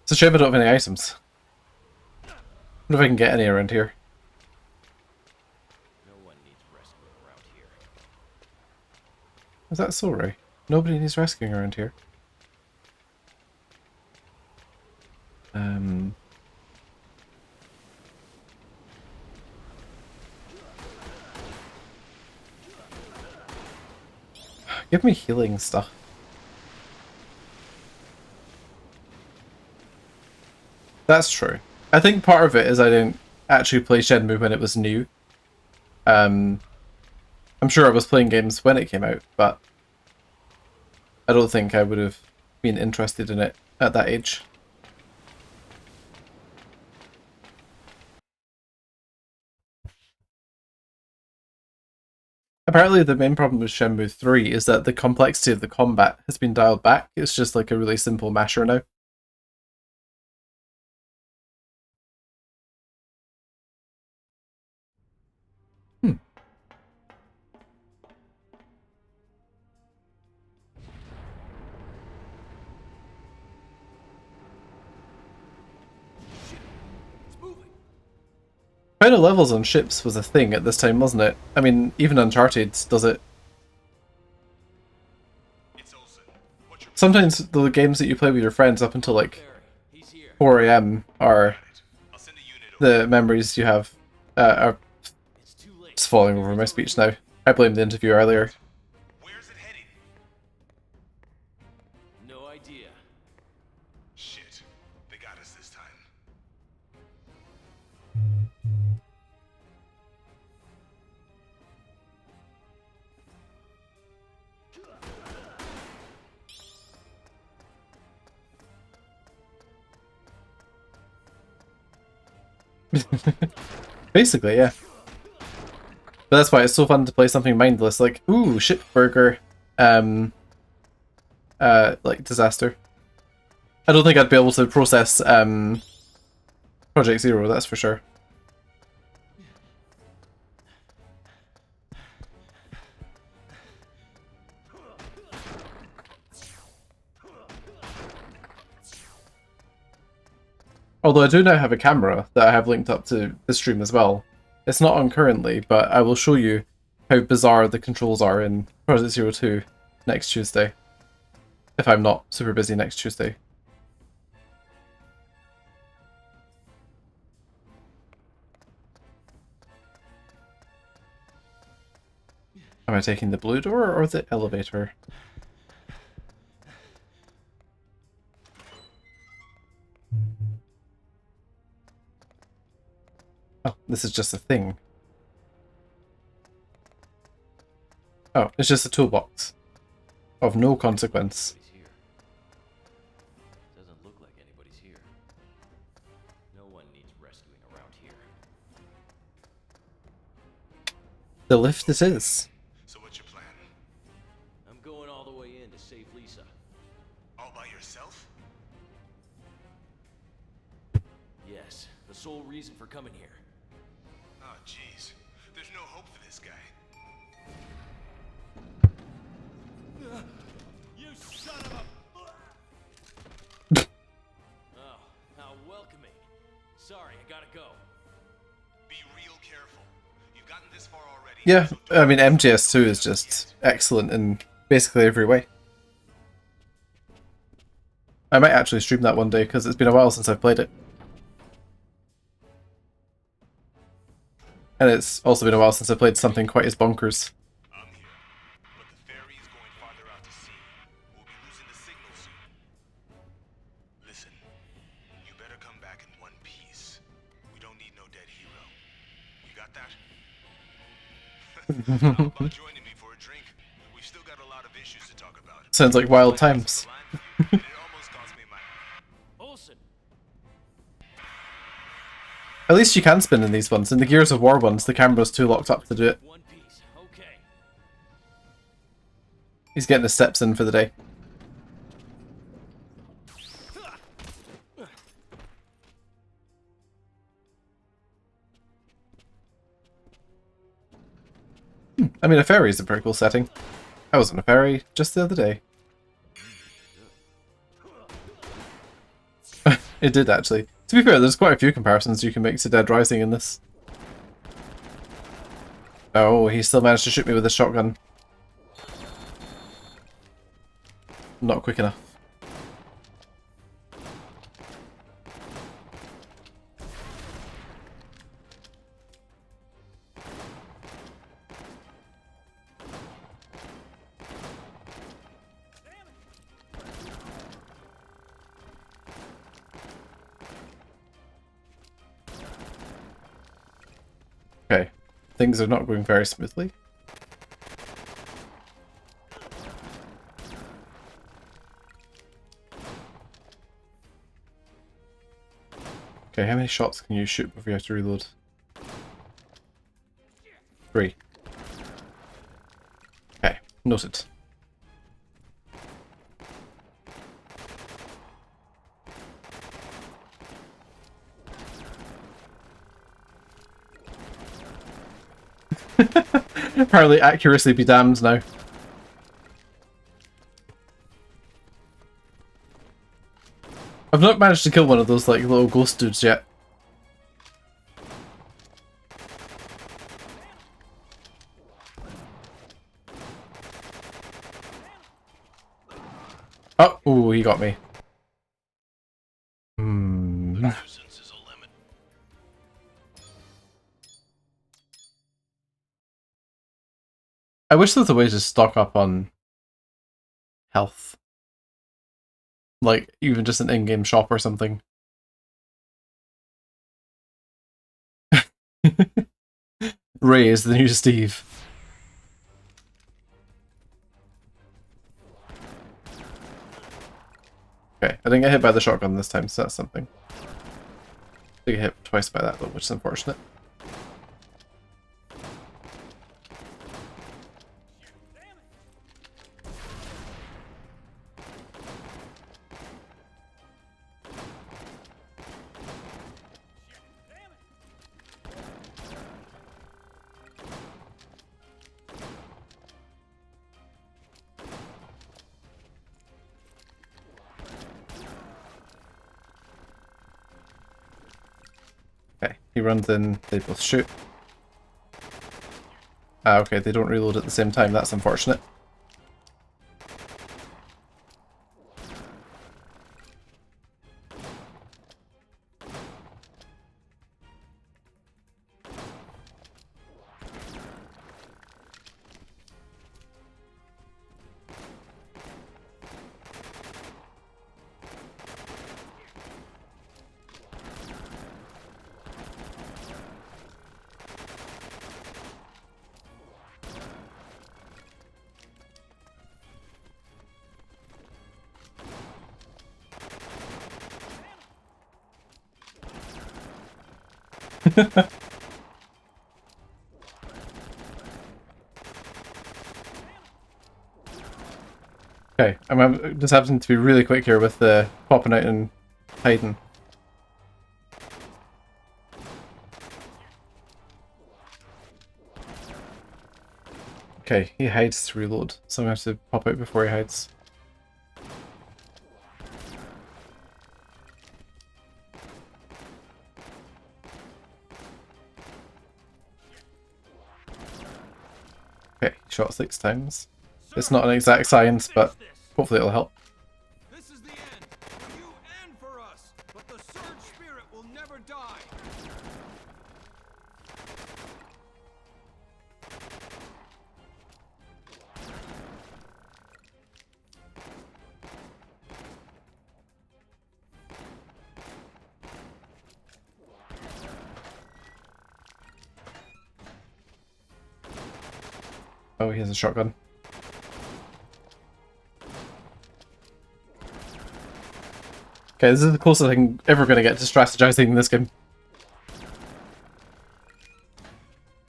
It's a shame I don't have any items. I wonder if I can get any around here. No one needs rescuing around here. Is that so, Ray? Nobody needs rescuing around here. Give me healing stuff. That's true. I think part of it is I didn't actually play Shenmue when it was new. I'm sure I was playing games when it came out, but I don't think I would have been interested in it at that age. Apparently the main problem with Shenmue 3 is that the complexity of the combat has been dialed back. It's just like a really simple masher now. Final levels on ships was a thing at this time, wasn't it? I mean, even Uncharted does it. It's Olsen. What's your Sometimes the games that you play with your friends up until like Barry, he's here. 4 AM are I'll send a unit over. the memories you have are It's too late. just falling over my speech now. I blamed the interview earlier. Where's it heading? No idea. Shit. They got us this time. Basically, yeah. But that's why it's so fun to play something mindless, like, ooh, ship burger, like, disaster. I don't think I'd be able to process, Project Zero, that's for sure. Although I do now have a camera that I have linked up to the stream as well. It's not on currently, but I will show you how bizarre the controls are in Project Zero 2 next Tuesday. If I'm not super busy next Tuesday. Am I taking the blue door or the elevator? Oh, this is just a thing. Oh, it's just a toolbox. Of no consequence. Anybody's here. Doesn't look like anybody's here. No one needs rescuing around here. The lift it is. So what's your plan? I'm going all the way in to save Lisa. All by yourself? Yes, the sole reason for coming here. Oh, jeez. There's no hope for this guy. You son of a... Oh, how welcoming. Sorry, I gotta go. Be real careful. You've gotten this far already. Yeah, so I mean don't- MGS2 is just excellent in basically every way. I might actually stream that one day because it's been a while since I've played it. And it's also been a while since I played something quite as bonkers. I'm here. But the ferry is going farther out to sea. We'll be losing the signal soon. Listen, you better come back in one piece. We don't need no dead hero. You got that? How about joining me for a drink? We've still got a lot of issues to talk about. Sounds like wild times. And it almost cost me my... Olsen! At least you can spin in these ones. In the Gears of War ones, the camera's too locked up to do it. One piece, okay. He's getting his steps in for the day. I mean, a ferry is a pretty cool setting. I was on a ferry just the other day. It did, actually. To be fair, there's quite a few comparisons you can make to Dead Rising in this. Oh, he still managed to shoot me with a shotgun. Not quick enough. things are not going very smoothly. Okay, how many shots can you shoot before you have to reload? 3. Okay, noted. Apparently accuracy be damned now. I've not managed to kill one of those like little ghost dudes yet. Oh, ooh, he got me. Nuisance is a limit. I wish there was a way to stock up on health. Like, even just an in-game shop or something. Ray is the new Steve. Okay, I didn't get hit by the shotgun this time, so that's something. I get hit twice by that though, which is unfortunate. Okay, he runs in, they both shoot. Ah, okay, they don't reload at the same time, that's unfortunate. Okay, I'm just having to be really quick here with the popping out and hiding. Okay, he hides to reload, so I'm gonna have to pop out before he hides. Okay, shot 6 times. It's not an exact science, but hopefully it'll help. This is the end, for you and for us. But the Surge spirit will never die. Oh, he has a shotgun. Okay, this is the closest I'm ever going to get to strategizing in this game. I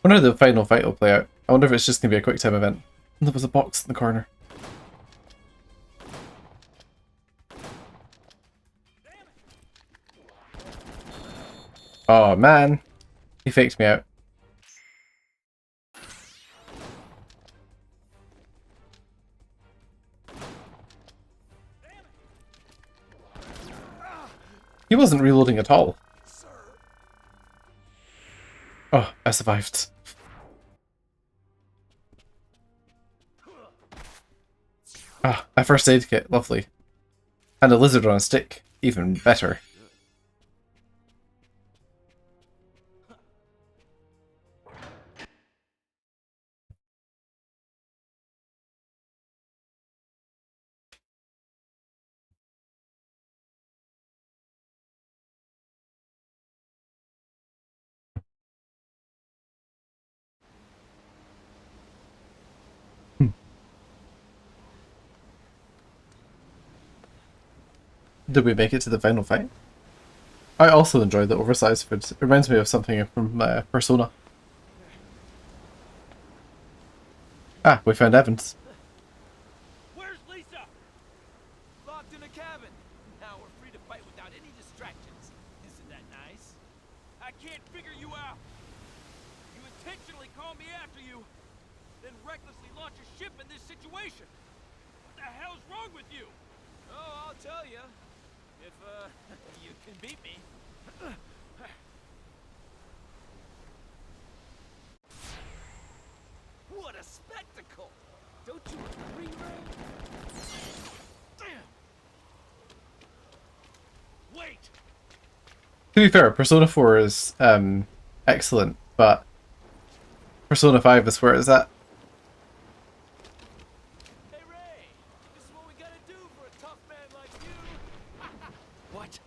wonder how the final fight will play out. I wonder if it's just going to be a quick time event. There was a box in the corner. Oh man, he faked me out. He wasn't reloading at all. Oh, I survived. Ah, a first aid kit, lovely. And a lizard on a stick, even better. Did we make it to the final fight? I also enjoy the oversized food. It reminds me of something from Persona. Ah, we found Evans. Where's Lisa? Locked in a cabin. Now we're free to fight without any distractions. Isn't that nice? I can't figure you out. You intentionally call me after you, then recklessly launch a ship in this situation. What the hell's wrong with you? Oh, I'll tell you. If, you can beat me. What a spectacle! Don't you agree, Ray? Damn! Wait! To be fair, Persona 4 is excellent, but Persona 5 is where it's at. Hey, Ray! This is what we gotta do for a tough man like you! What?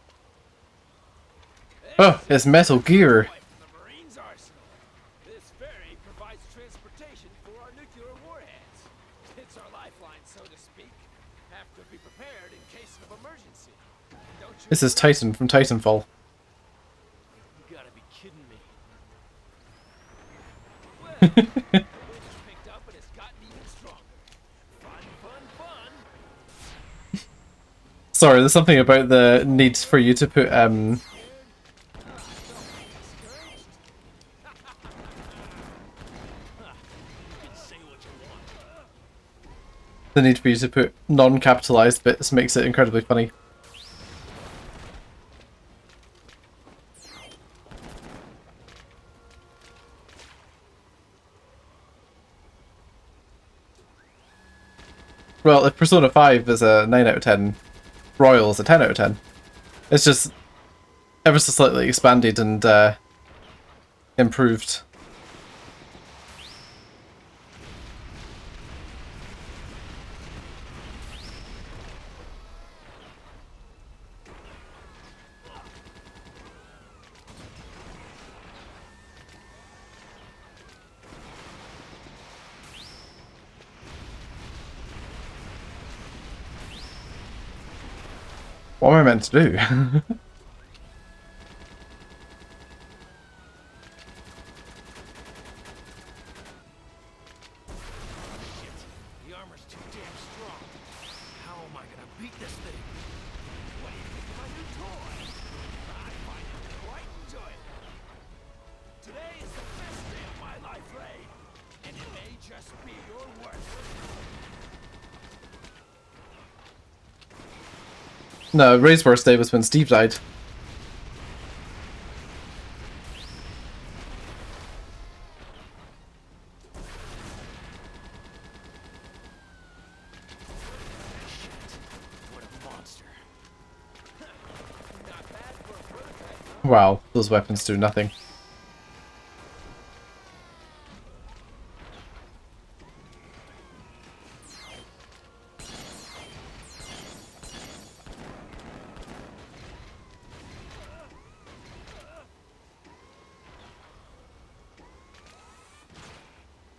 Oh, it's Metal Gear. The Marines' arsenal. This ferry provides transportation for our nuclear warheads. It's our lifeline, so to speak. Have to be prepared in case of emergency. Don't you? This is Titan from Titanfall. You gotta be kidding me. Well, the wind's picked up and it's gotten even stronger. Fun, fun, fun. Sorry, there's something about the need for you to put You can say what you want. the need for you to put non-capitalized bits makes it incredibly funny. Well, if Persona 5 is a 9 out of 10, Royal is a 10 out of 10. It's just ever so slightly expanded and improved. What am I meant to do? Shit, the armor's too damn strong. How am I gonna beat this thing? What do you think of my new toy? I find it quite enjoyable. Today is the best day of my life, Ray. And it may just be your worst. No, Ray's worst day was when Steve died. What a monster. Not bad for a prototype, huh? Wow, those weapons do nothing.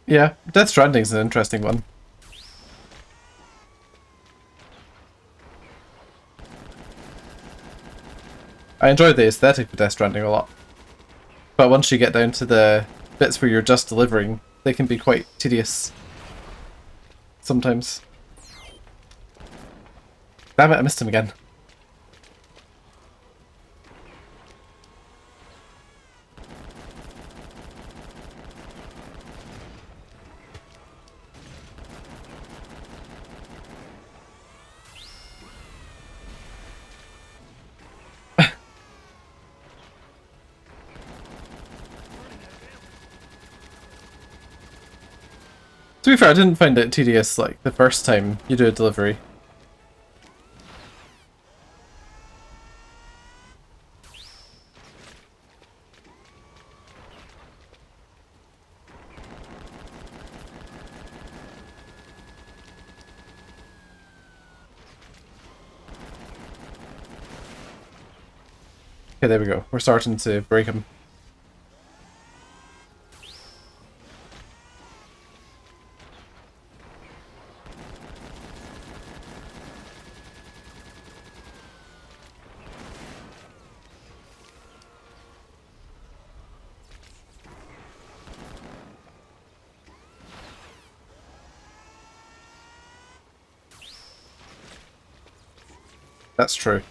Yeah, Death Stranding's an interesting one. I enjoy the aesthetic of Death Stranding a lot. But once you get down to the bits where you're just delivering, they can be quite tedious. Sometimes. Damn it, I missed him again. To be fair, I didn't find it tedious like the first time you do a delivery. Okay, there we go. We're starting to break him. That's true.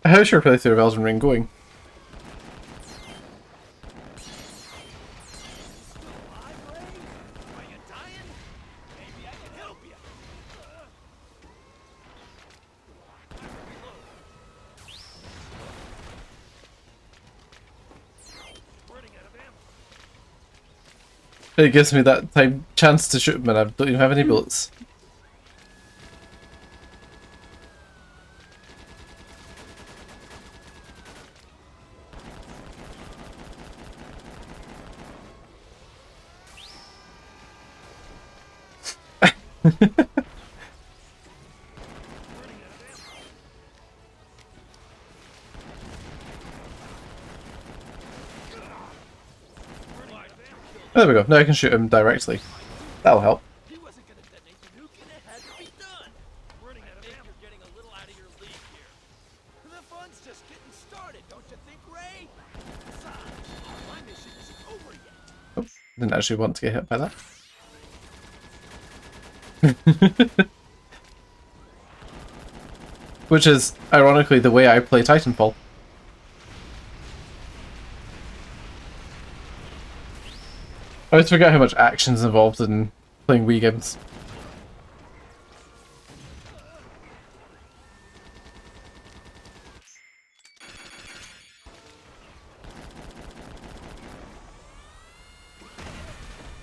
How's your playthrough of Elden Ring going? It gives me that chance to shoot him and I don't even have any bullets. There we go. Now I can shoot him directly. That'll help. He wasn't gonna detonate the nuke and it had to be done. Running out of ammo. You're getting a little out of your league here. The fun's just getting started, don't you think, Ray? Besides, my mission isn't over yet. Oh, didn't actually want to get hit by that. Which is, ironically, the way I play Titanfall. I always forget how much action's involved in playing Wii games.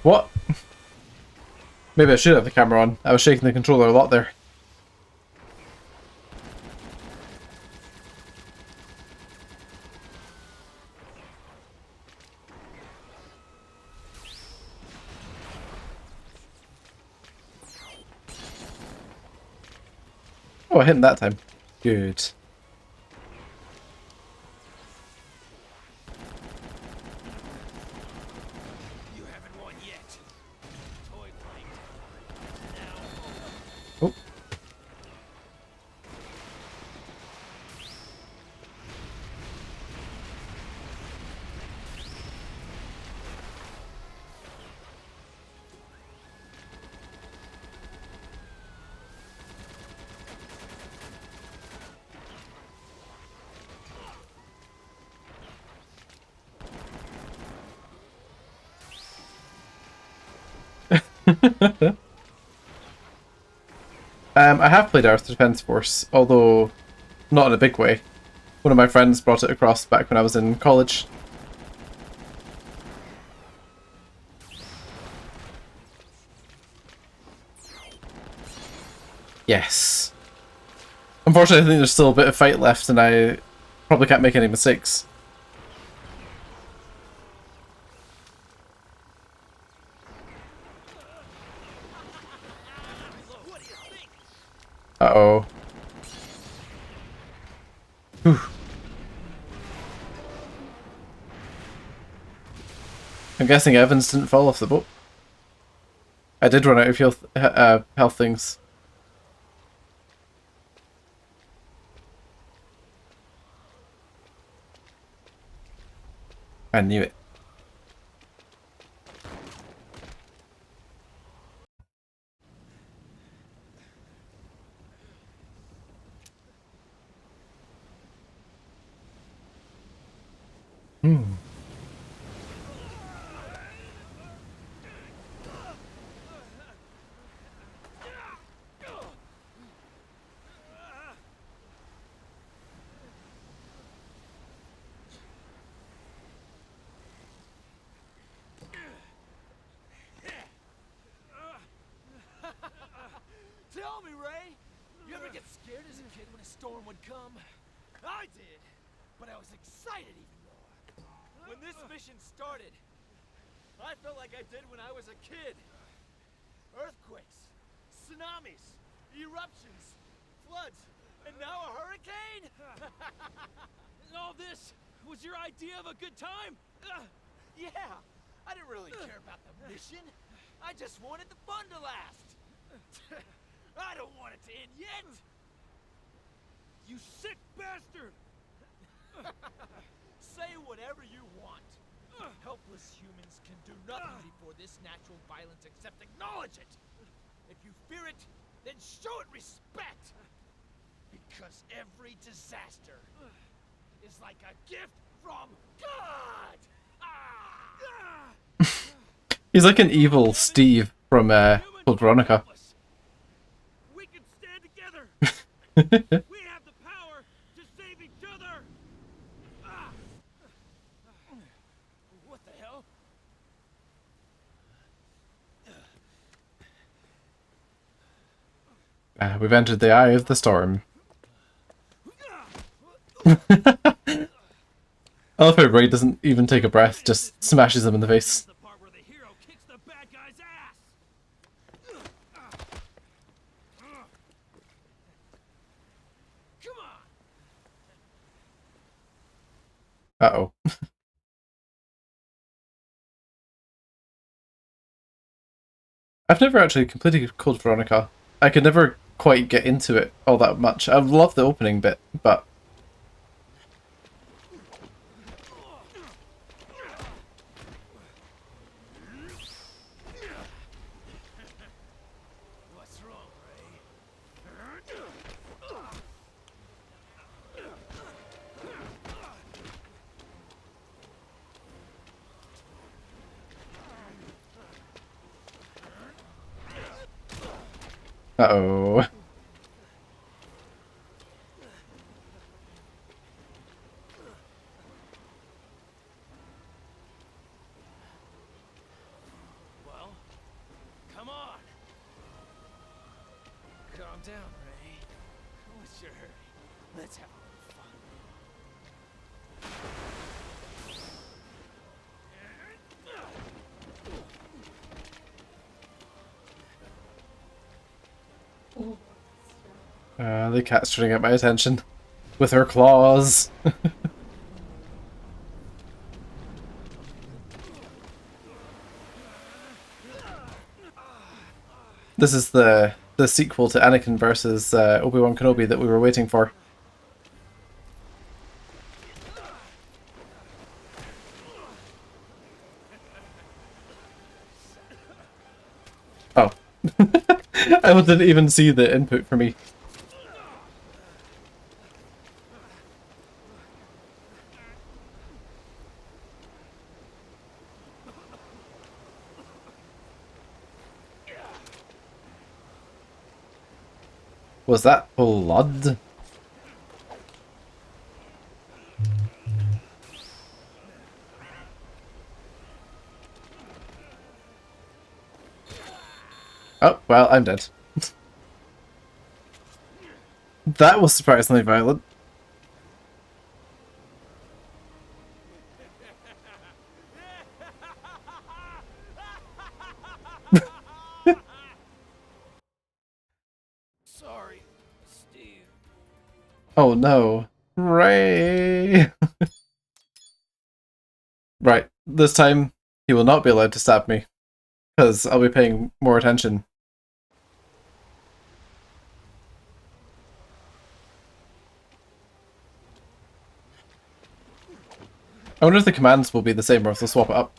What? Maybe I should have the camera on. I was shaking the controller a lot there. Oh, I hit him that time. Good. You haven't won yet. Toy plane. Now. Oh. I have played Earth Defense Force, although not in a big way. One of my friends brought it across back when I was in college. Yes. Unfortunately, I think there's still a bit of fight left and I probably can't make any mistakes. Uh-oh. Whew. I'm guessing Evans didn't fall off the boat. I did run out of health things. I knew it. Tell me, Ray, you ever get scared as a kid when a storm would come? I did, but I was excited even more. When this mission started, I felt like I did when I was a kid. Earthquakes, tsunamis, eruptions, floods, and now a hurricane? All this was your idea of a good time? Yeah, I didn't really care about the mission. I just wanted the fun to last. I don't want it to end yet! You sick bastard! Say whatever you want. Helpless humans can do nothing before this natural violence except acknowledge it. If you fear it, then show it respect. Because every disaster is like a gift from God! He's like an evil Steve from Code Veronica. We can stand together! We have the power to save each other! What the hell? We've entered the eye of the storm. I love how Ray doesn't even take a breath, just smashes him in the face. The part where the hero kicks the bad guy's ass! Come on! Uh-oh. I've never actually completed Code Veronica. I could never quite get into it all that much. I love the opening bit, but... What's wrong, Ray? Uh-oh. Well, come on! Calm down, Ray. What's your hurry? Let's have a little fun. The cat's trying to get my attention. With her claws. This is the sequel to Anakin versus Obi-Wan Kenobi that we were waiting for. Oh. I didn't even see the input for me. Was that blood? Oh, well, I'm dead. That was surprisingly violent. Sorry, Steve. Oh no. Ray! Right, this time he will not be allowed to stab me, because I'll be paying more attention. I wonder if the commands will be the same or if they'll swap it up.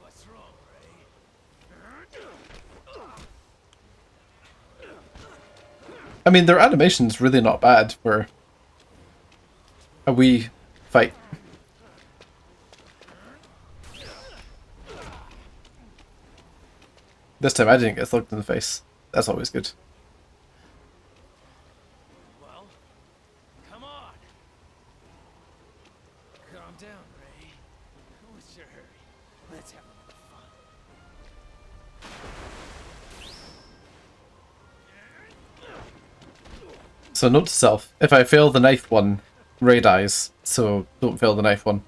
What's wrong, Ray? I mean, their animation's really not bad for a Wii fight. This time I didn't get slugged in the face. That's always good. Well, come on! Calm down, Ray. What's your hurry? Let's have a little fun. So note to self, if I fail the knife one, Ray dies, so don't fail the knife one.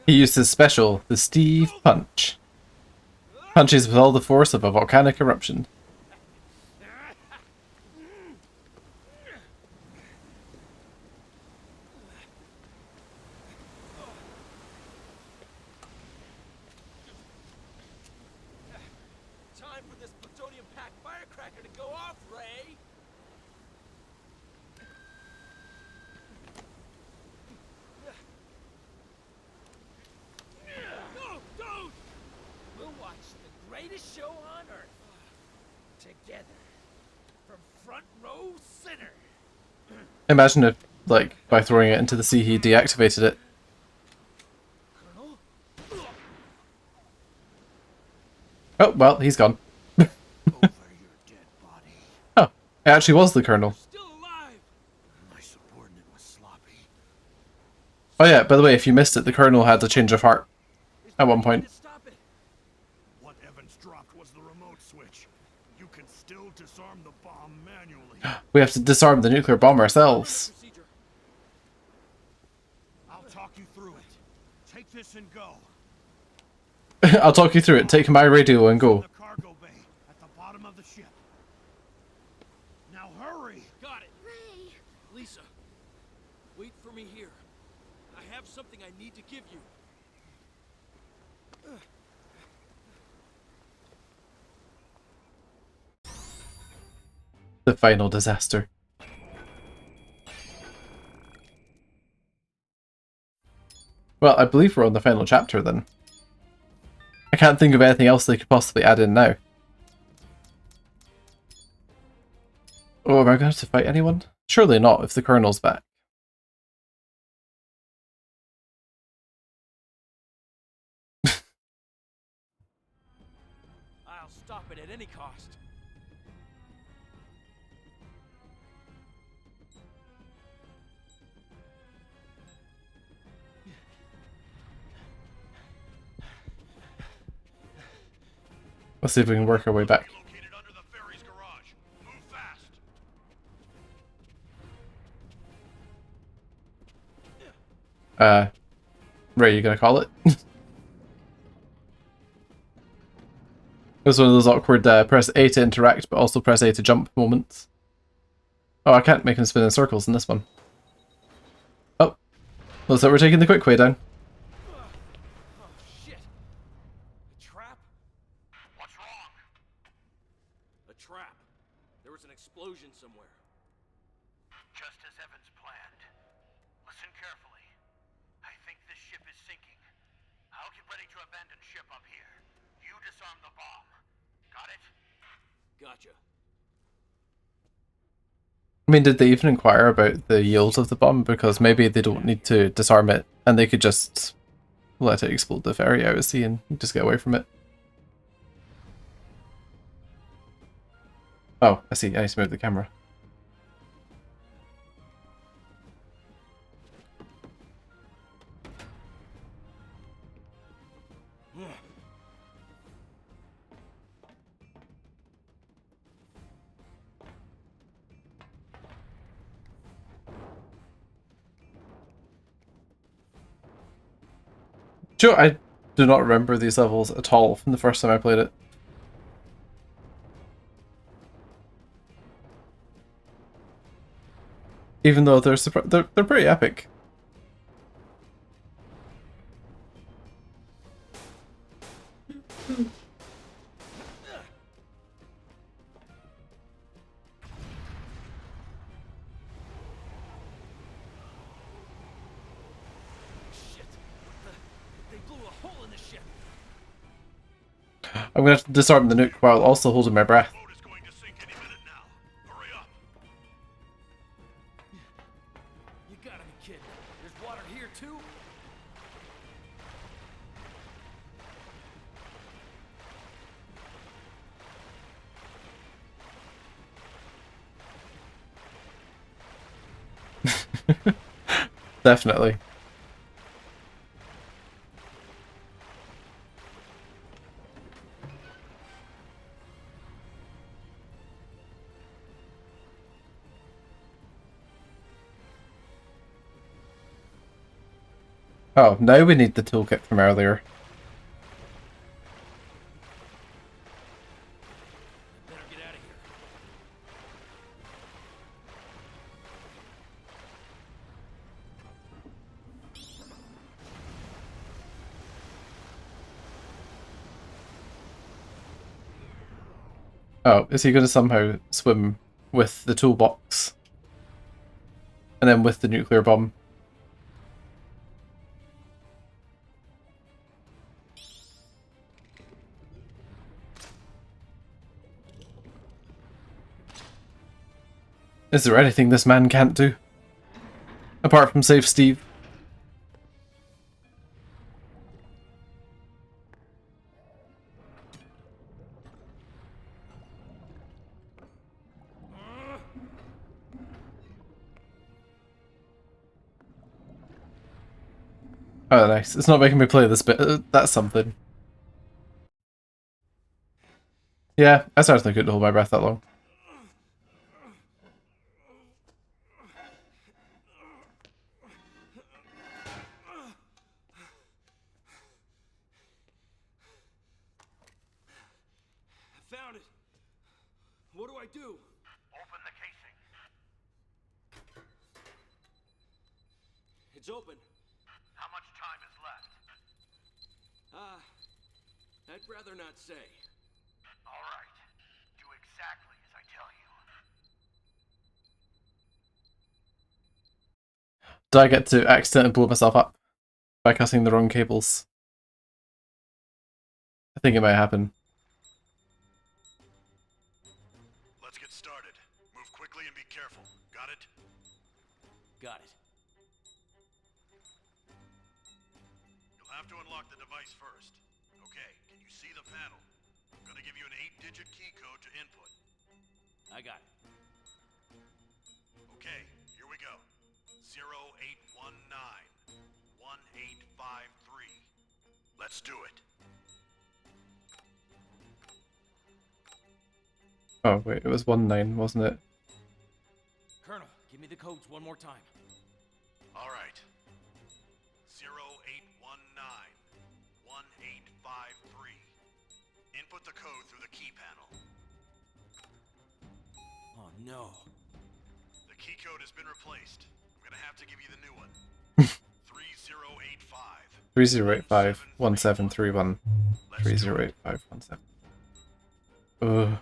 He used his special, the Steve Punch. Punches with all the force of a volcanic eruption. Time for this plutonium-packed firecracker to go off, Ray! No, don't! We'll watch the greatest show on Earth. Together. From front row center. Imagine if, like, by throwing it into the sea he deactivated it. Colonel? Oh, well, he's gone. Over your dead body. Oh, it actually was the Colonel. Still alive! My subordinate was sloppy. Oh yeah, by the way, if you missed it, the Colonel had a change of heart at one point. Stop it. What Evans dropped was the remote switch. You can still disarm the bomb manually. We have to disarm the nuclear bomb ourselves. Procedure. I'll talk you through it. Take this and go. I'll talk you through it. Take my radio and go. The cargo bay at the bottom of the ship. Now hurry. Got it. Ray! Lisa, wait for me here. I have something I need to give you. The final disaster. Well, I believe we're on the final chapter then. I can't think of anything else they could possibly add in now. Oh, am I going to have to fight anyone? Surely not if the Colonel's back. I'll stop it at any cost. Let's see if we can work our way back. Located under the ferry's garage. Move fast. Ray, you gonna call it? It was one of those awkward press A to interact, but also press A to jump moments. Oh, I can't make him spin in circles in this one. Oh, looks like we're taking the quick way down. Oh, shit. A trap? What's wrong? A trap. There was an explosion somewhere. Just as Evans planned. Listen carefully. I think this ship is sinking. I'll get ready to abandon ship up here. You disarm the bomb. Got it? Gotcha. I mean, did they even inquire about the yield of the bomb? Because maybe they don't need to disarm it, and they could just let it explode the ferry out at sea and just get away from it. Oh, I see. I need to move the camera. Sure, I do not remember these levels at all from the first time I played it. Even though they're pretty epic. Shit. They blew a hole in the ship. I'm gonna have to disarm the nuke while also holding my breath. Boat is going to sink any minute now. Hurry up. You gotta be kidding. There's water here, too? Definitely. Oh, now we need the toolkit from earlier. Better get out of here. Oh, is he going to somehow swim with the toolbox? And then with the nuclear bomb? Is there anything this man can't do? Apart from save Steve? Oh, nice. It's not making me play this bit. That's something. Yeah, I certainly couldn't hold my breath that long. Found it. What do I do? Open the casing. It's open. How much time is left? I'd rather not say. All right. Do exactly as I tell you. Did I get to accidentally blow myself up by cutting the wrong cables? I think it might happen. Let's get started. Move quickly and be careful. Got it? Got it. You'll have to unlock the device first. Okay, can you see the panel? I'm gonna give you an 8-digit key code to input. I got it. Okay, here we go. 0819-1853. Let's do it. Oh, wait, it was 19, wasn't it? Colonel, give me the codes one more time. All right. 0819-1853. Input the code through the key panel. Oh no. The key code has been replaced. I'm gonna have to give you the new one. 3085. 3085 1731. 3085 17. Ugh.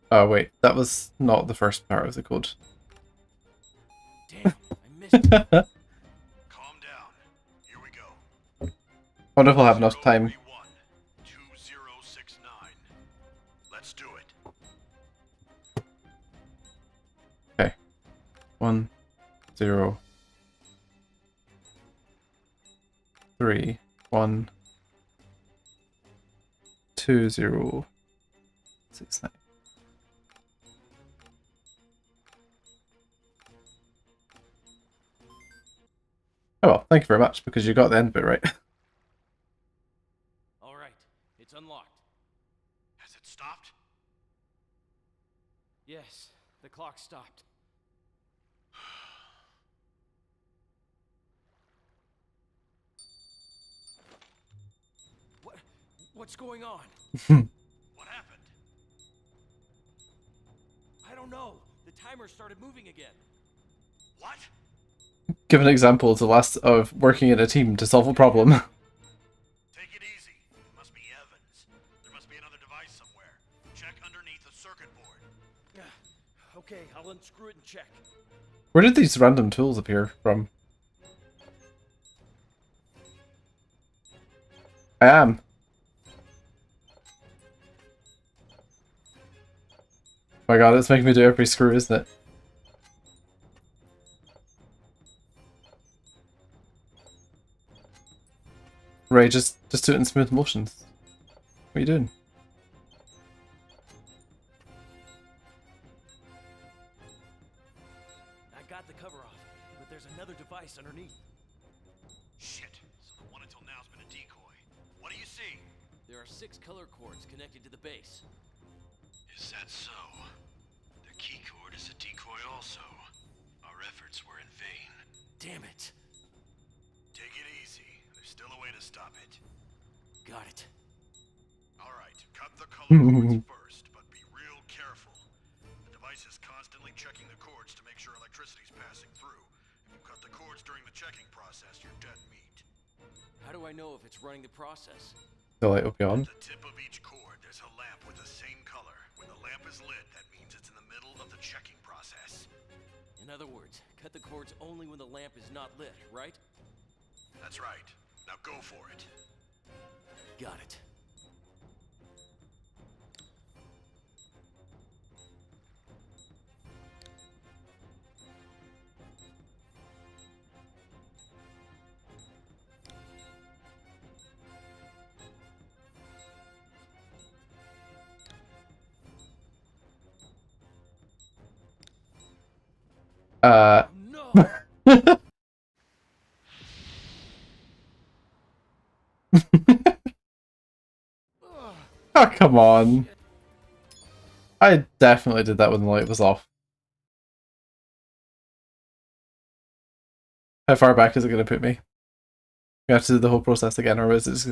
Oh wait, that was not the first part of the code. Damn, I missed it. Calm down. Here we go. Wonder if we'll have enough time. 2069. Let's do it. Okay. 1 0 3 1 2 0 6 9. Oh well, thank you very much, because you got the end bit right. All right, it's unlocked. Has it stopped? Yes, the clock stopped. What's going on? What happened? I don't know. The timer started moving again. What? Give an example of working in a team to solve a problem. Take it easy. It must be Evans. There must be another device somewhere. Check underneath the circuit board. Okay, I'll unscrew it and check. Where did these random tools appear from? I am. Oh my god, it's making me do every screw, isn't it? Ray, just do it in smooth motions. What are you doing? I got the cover off, but there's another device underneath. Shit. So the one until now's been a decoy. What do you see? There are 6 color cords connected to the base. Is that so? The key cord is a decoy Got it. Alright, cut the color cords first, but be real careful. The device is constantly checking the cords to make sure electricity's passing through. If you cut the cords during the checking process, you're dead meat. How do I know if it's running the process? The light will be on. At the tip of each cord, there's a lamp with the same color. When the lamp is lit, that means it's in the middle of the checking process. In other words, cut the cords only when the lamp is not lit, right? That's right. Now go for it. Got it. No! Oh, come on. I definitely did that when the light was off. How far back is it going to put me? You have to do the whole process again, or is it just...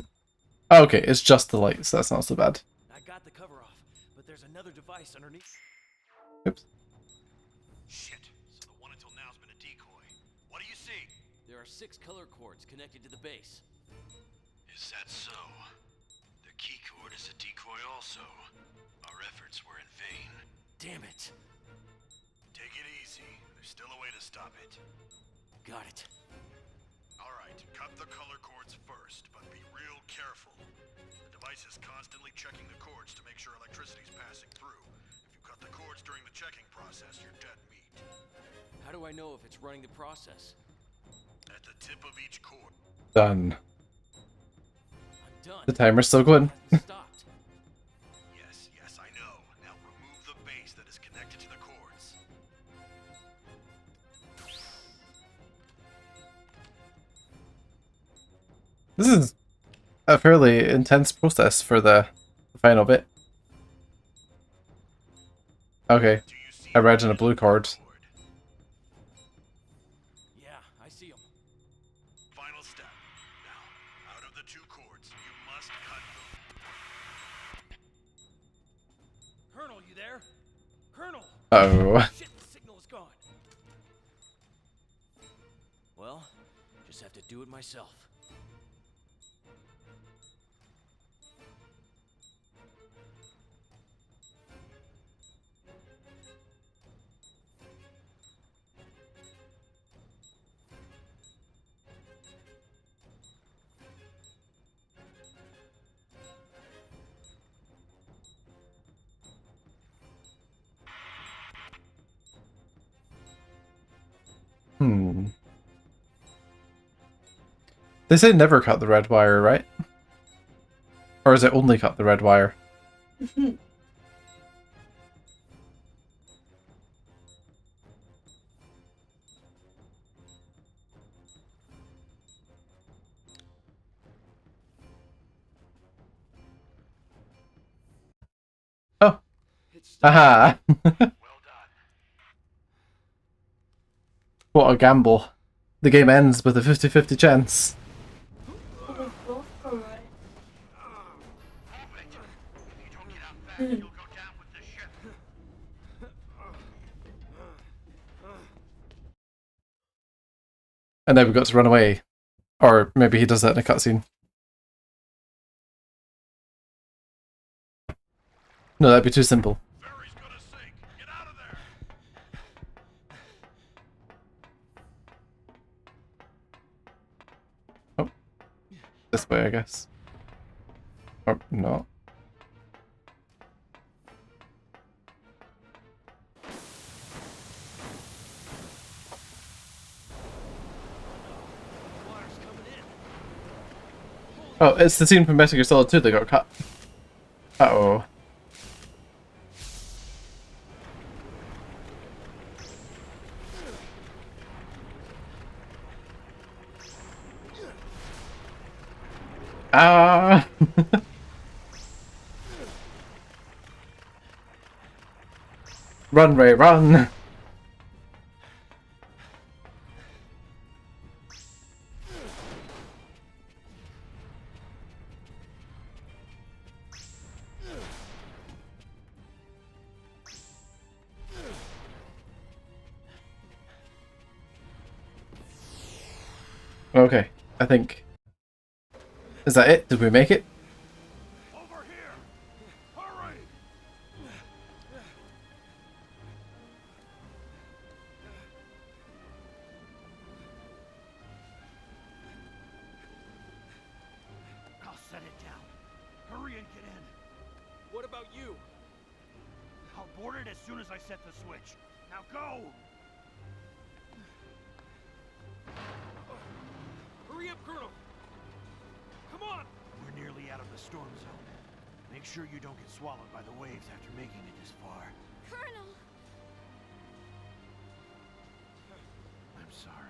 Oh, okay, it's just the lights, that's not so bad. I got the cover off, but there's another device underneath. Oops. Shit. So the one until now's been a decoy. What do you see? There are 6 color cords connected to the base. Is that so? The key cord is a decoy also. Our efforts were in vain. Damn it. Take it easy. There's still a way to stop it. Got it. Alright, cut the color cords first, but be real careful. The device is constantly checking the cords to make sure electricity's passing through. If you cut the cords during the checking process, you're dead meat. How do I know if it's running the process? At the tip of each cord. Done. I'm done. The timer's still going. It hasn't stopped. Yes, I know. Now remove the base that is connected to the cords. This is a fairly intense process for the final bit. Okay, Do you see a red and a blue cord. Yeah, I see him. Final step. Now, out of the 2 cords, you must cut the... Colonel, you there? Colonel! Uh-oh. Shit, the signal is gone. Well, just have to do it myself. They say never cut the red wire, right? Or is it only cut the red wire? Oh. It's Aha! Well done. What a gamble. The game ends with a 50-50 chance. Move it. If you don't get out fast, you'll go down with the ship. And then we got to run away. Or maybe he does that in a cutscene. No, that'd be too simple. Ferry's gonna sink. Get out of there. This way, I guess. Or not. water's coming in. Oh, it's the scene from Metal Gear Solid 2 that got cut. Uh-oh. Ah! Run, Ray, run! Okay, I think... Is that it? Did we make it? Over here! Hurry! I'll set it down. Hurry and get in. What about you? I'll board it as soon as I set the switch. Now go! Hurry up, Colonel! Come on! We're nearly out of the storm zone. Make sure you don't get swallowed by the waves after making it this far. Colonel! I'm sorry.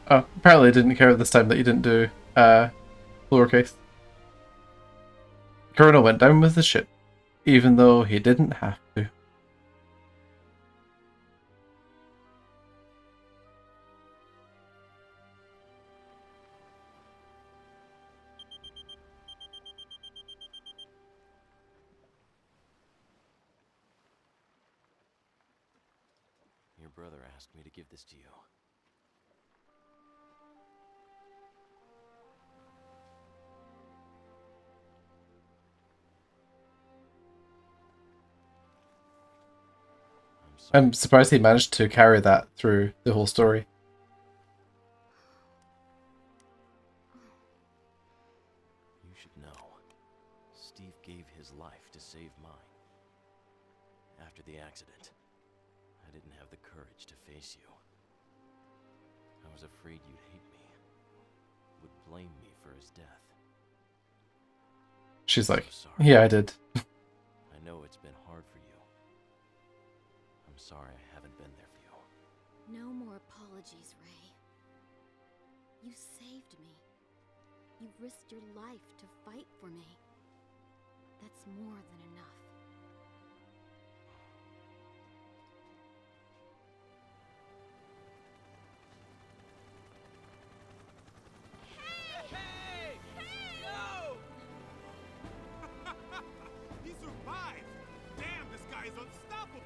Oh, apparently I didn't care this time that you didn't do lowercase. Colonel went down with the ship, even though he didn't have to. Your brother asked me to give this to you. I'm surprised he managed to carry that through the whole story. You should know, Steve gave his life to save mine. After the accident, I didn't have the courage to face you. I was afraid you'd hate me, would blame me for his death. She's like, So sorry. yeah, I did. I know it's been hard for you. I'm sorry I haven't been there for you. No more apologies, Ray. You saved me. You risked your life to fight for me. That's more than enough. Hey! No! He survived! Damn, this guy is unstoppable!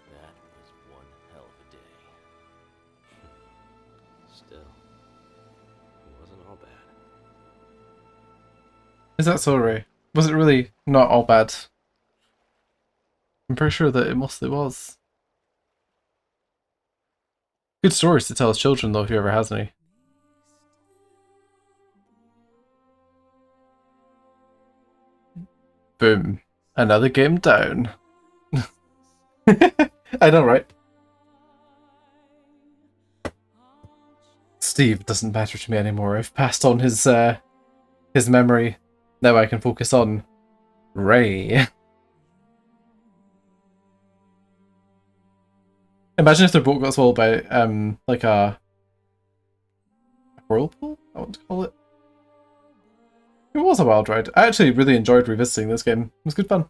That was one hell of a day. Still, it wasn't all bad. Is that so, Ray? Was it really not all bad? I'm pretty sure that it mostly was. Good stories to tell his children, though, if he ever has any. Boom. Another game down. I know, right? Steve doesn't matter to me anymore. I've passed on his memory. Now I can focus on Ray. Imagine if their boat got swallowed by like a whirlpool, I want to call it. It was a wild ride. I actually really enjoyed revisiting this game. It was good fun.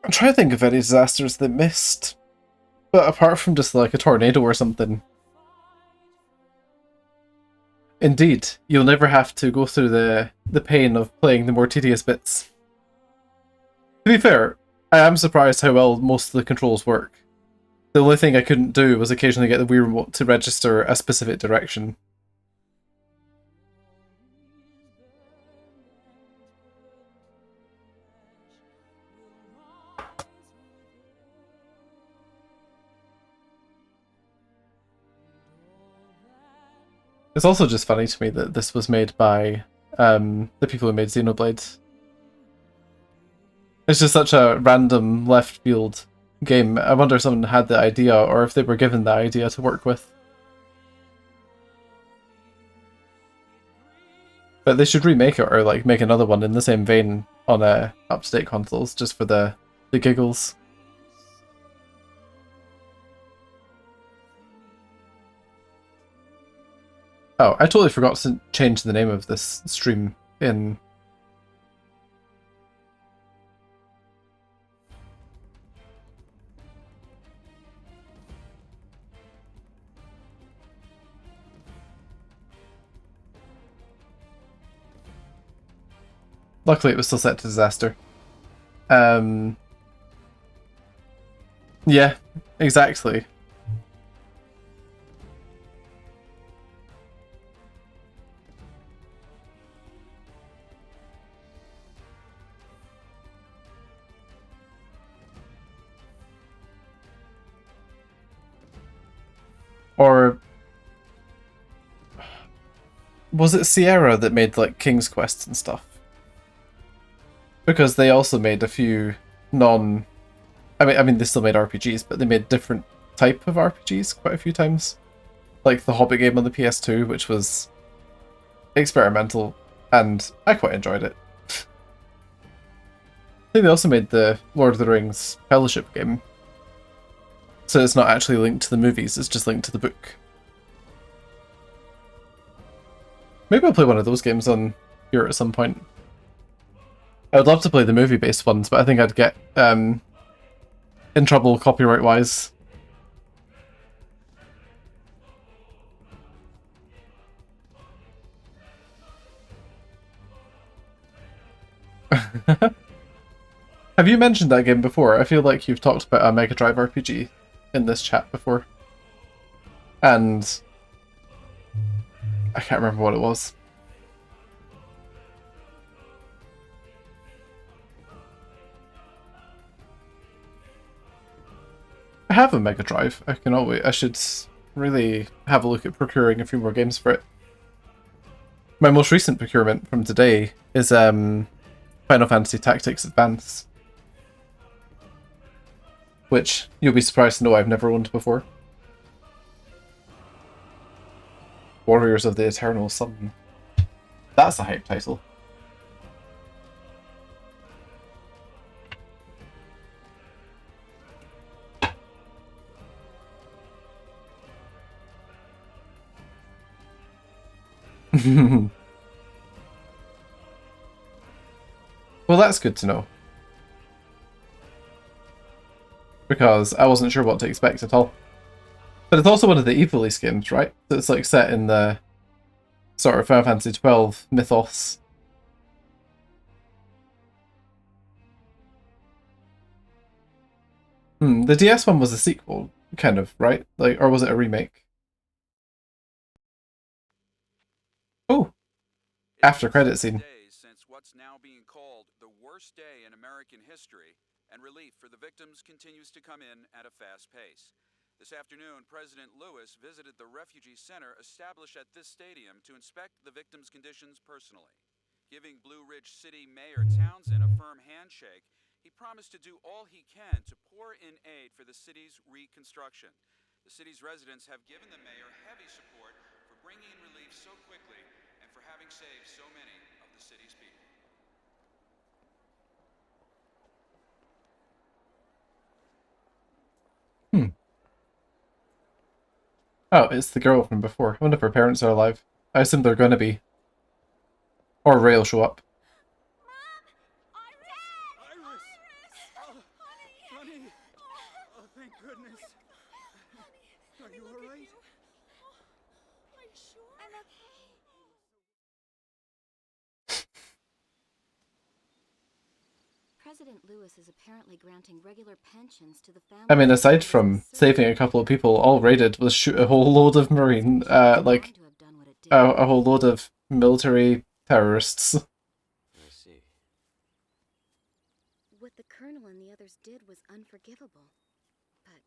I'm trying to think of any disasters they missed. But apart from just like a tornado or something. Indeed, you'll never have to go through the pain of playing the more tedious bits. To be fair, I am surprised how well most of the controls work. The only thing I couldn't do was occasionally get the Wii remote to register a specific direction. It's also just funny to me that this was made by the people who made Xenoblade. It's just such a random left field game. I wonder if someone had the idea or if they were given the idea to work with. But they should remake it or like make another one in the same vein on up-to-date consoles just for the giggles. Oh, I totally forgot to change the name of this stream in... Luckily it was still set to disaster. Yeah, exactly. Or was it Sierra that made like King's Quest and stuff? Because they also made a few non... I mean they still made RPGs, but they made different type of RPGs quite a few times. Like the Hobbit game on the PS2, which was experimental, and I quite enjoyed it. I think they also made the Lord of the Rings Fellowship game. So it's not actually linked to the movies, it's just linked to the book. Maybe I'll play one of those games on here at some point. I would love to play the movie-based ones, but I think I'd get in trouble copyright-wise. Have you mentioned that game before? I feel like you've talked about a Mega Drive RPG in this chat before. And I can't remember what it was. I have a Mega Drive. I should really have a look at procuring a few more games for it. My most recent procurement from today is Final Fantasy Tactics Advance, which you'll be surprised to know I've never owned before. Warriors of the Eternal Sun. That's a hype title. Well, that's good to know. Because I wasn't sure what to expect at all. But it's also one of the Ivalice games, right? So it's like set in the sort of Final Fantasy XII mythos. The DS one was a sequel, kind of, right? Like, or was it a remake? Oh, after credit scene. Since what's now being called the worst day in American history, and relief for the victims continues to come in at a fast pace. This afternoon, President Lewis visited the refugee center established at this stadium to inspect the victims' conditions personally. Giving Blue Ridge City Mayor Townsend a firm handshake, he promised to do all he can to pour in aid for the city's reconstruction. The city's residents have given the mayor heavy support for bringing in relief so quickly and for having saved so many of the city's people. Oh, it's the girl from before. I wonder if her parents are alive. I assume they're gonna be. Or Ray will show up. Iris! Oh, honey! Oh, thank goodness. Are you alright? Are you sure? I'm okay. President Lewis is apparently granting regular pensions to the families. I mean, aside from saving a couple of people, all Ray did was shoot a whole load of Marine, like, a whole load of military terrorists. I see. What the Colonel and the others did was unforgivable. But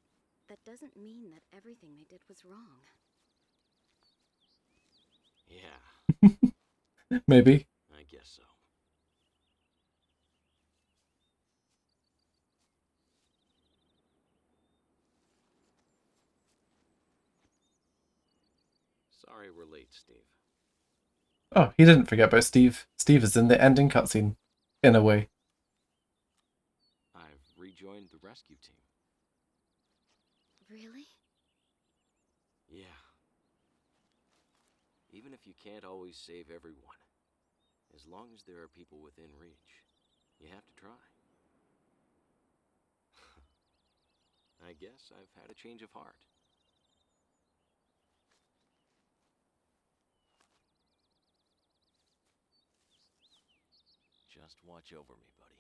that doesn't mean that everything they did was wrong. Yeah, Maybe. I guess so. Sorry we're late, Steve. Oh, he didn't forget about Steve. Steve is in the ending cutscene, in a way. I've rejoined the rescue team. Really? Yeah. Even if you can't always save everyone, as long as there are people within reach, you have to try. I guess I've had a change of heart. Just watch over me, buddy.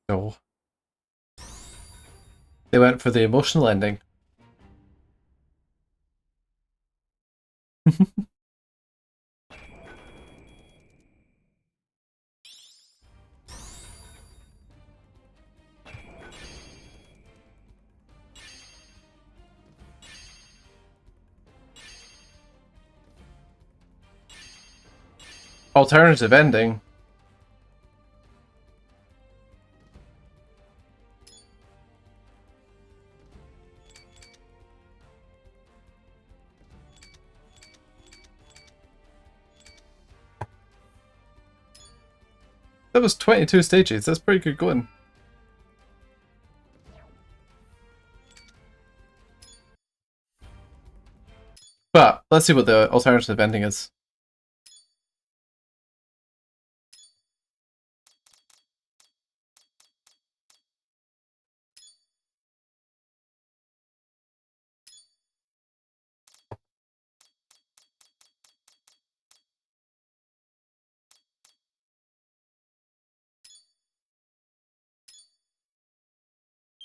No. They went for the emotional ending. Alternative ending. That was 22 stages, that's pretty good going. But, let's see what the alternative ending is.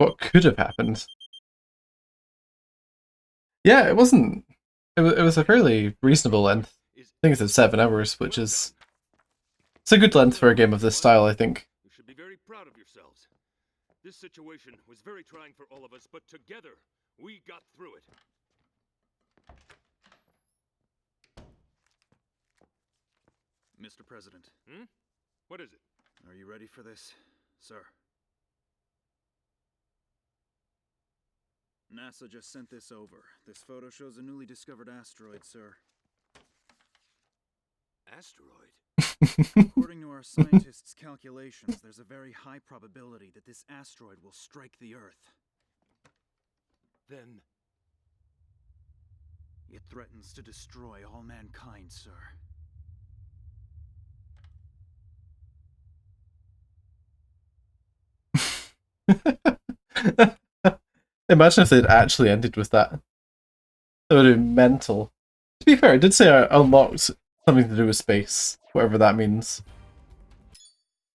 What could have happened? Yeah, it wasn't... It was a fairly reasonable length. I think it's at 7 hours, which is... It's a good length for a game of this style, I think. You should be very proud of yourselves. This situation was very trying for all of us, but together, we got through it. Mr. President. What is it? Are you ready for this, sir? NASA just sent this over. This photo shows a newly discovered asteroid, sir. Asteroid? According to our scientists' calculations, there's a very high probability that this asteroid will strike the Earth. Then... It threatens to destroy all mankind, sir. Imagine if they'd actually ended with that. That would have been mental. To be fair, it did say I unlocked something to do with space, whatever that means.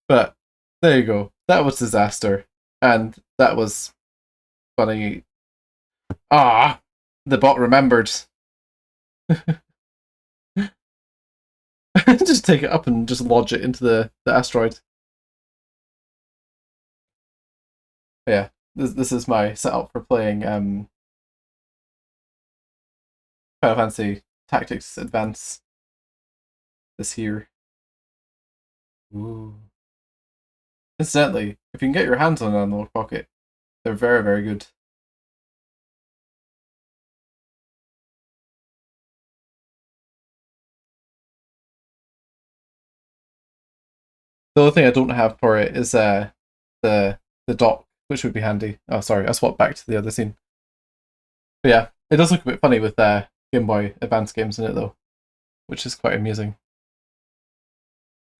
But, there you go. That was disaster. And that was funny. Ah! The bot remembered. Just take it up and just lodge it into the asteroid. Yeah, this is my setup for playing Final Fantasy Tactics Advance this year. Ooh. Incidentally, if you can get your hands on an Analog Pocket, they're very, very good. The only thing I don't have for it is the dock, which would be handy. Oh, sorry, I swapped back to the other scene. But yeah, it does look a bit funny with Game Boy Advance games in it, though, which is quite amusing.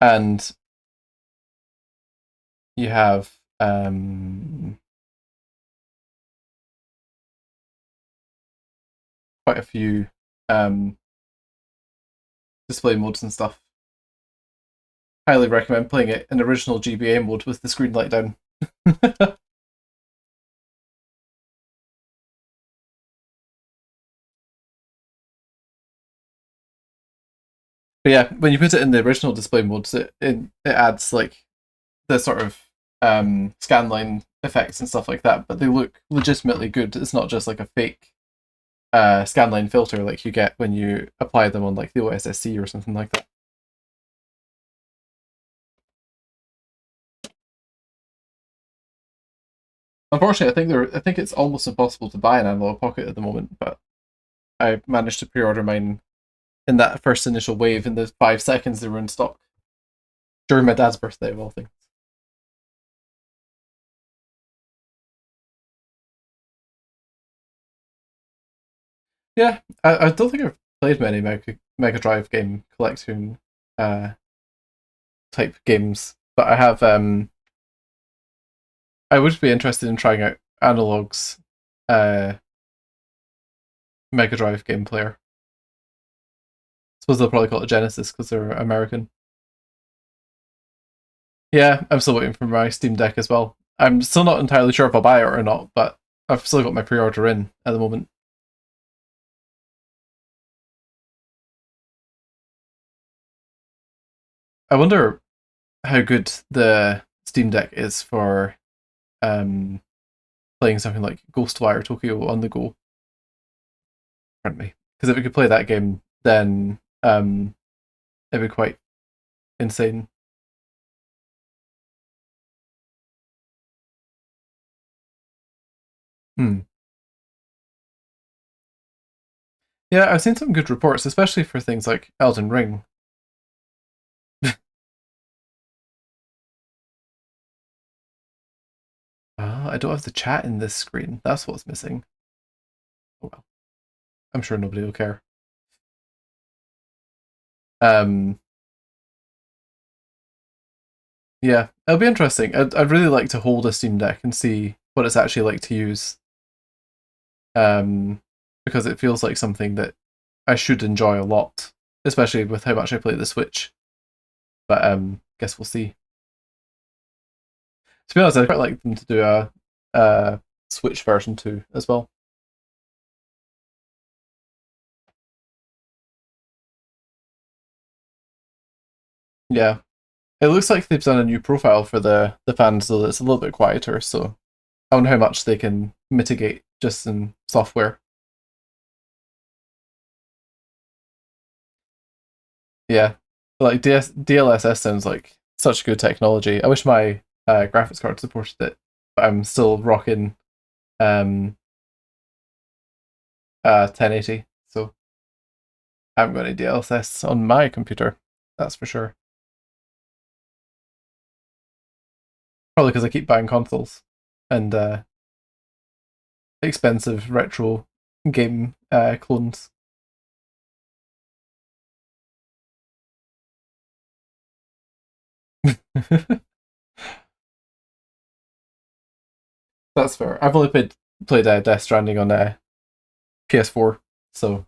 And you have quite a few display modes and stuff. Highly recommend playing it in original GBA mode with the screen light down. But yeah, when you put it in the original display modes, it adds like the sort of scanline effects and stuff like that, but they look legitimately good. It's not just like a fake scanline filter like you get when you apply them on like the OSSC or something like that. Unfortunately, I think it's almost impossible to buy an Analog Pocket at the moment, but I managed to pre-order mine in that first initial wave in the 5 seconds they were in stock during my dad's birthday, of all things. Yeah, I don't think I've played many Mega Drive game collecting type games, but I have. I would be interested in trying out Analog's Mega Drive game player. I suppose they'll probably call it Genesis because they're American. Yeah, I'm still waiting for my Steam Deck as well. I'm still not entirely sure if I'll buy it or not, but I've still got my pre-order in at the moment. I wonder how good the Steam Deck is for playing something like Ghostwire Tokyo on the go. Pardon me. Because if we could play that game, then it'd be quite insane. Hmm. Yeah, I've seen some good reports, especially for things like Elden Ring. I don't have the chat in this screen. That's what's missing. Oh well. I'm sure nobody will care. Um, yeah, it'll be interesting. I'd really like to hold a Steam Deck and see what it's actually like to use. Because it feels like something that I should enjoy a lot, especially with how much I play the Switch. But guess we'll see. To be honest, I'd quite like them to do a Switch version too as well. Yeah, it looks like they've done a new profile for the fans, so that it's a little bit quieter. So I wonder how much they can mitigate just in software. Yeah, like DLSS sounds like such good technology. I wish my graphics card supported it, but I'm still rocking 1080, so I haven't got any DLSS on my computer. That's for sure. Probably because I keep buying consoles and expensive retro game clones. That's fair. I've only played Death Stranding on PS4, so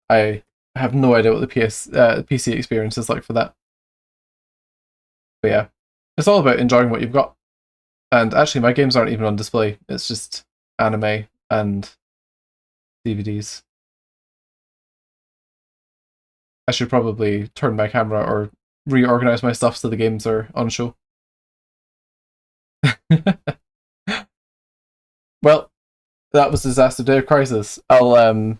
I have no idea what the PC experience is like for that. But yeah, it's all about enjoying what you've got. And actually, my games aren't even on display. It's just anime and DVDs. I should probably turn my camera or reorganize my stuff so the games are on show. Well, that was Disaster Day of Crisis. I'll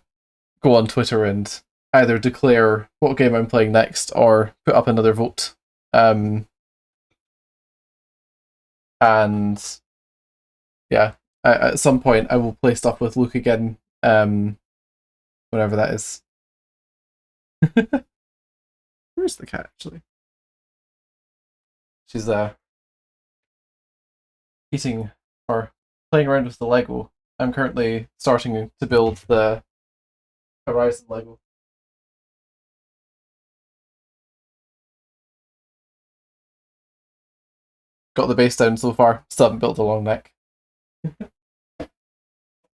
go on Twitter and either declare what game I'm playing next or put up another vote. And yeah, at some point I will play stuff with Luke again, whenever that is. Where's the cat actually? She's eating or playing around with the Lego. I'm currently starting to build the Horizon Lego. Got the base down so far. Still haven't built a long neck.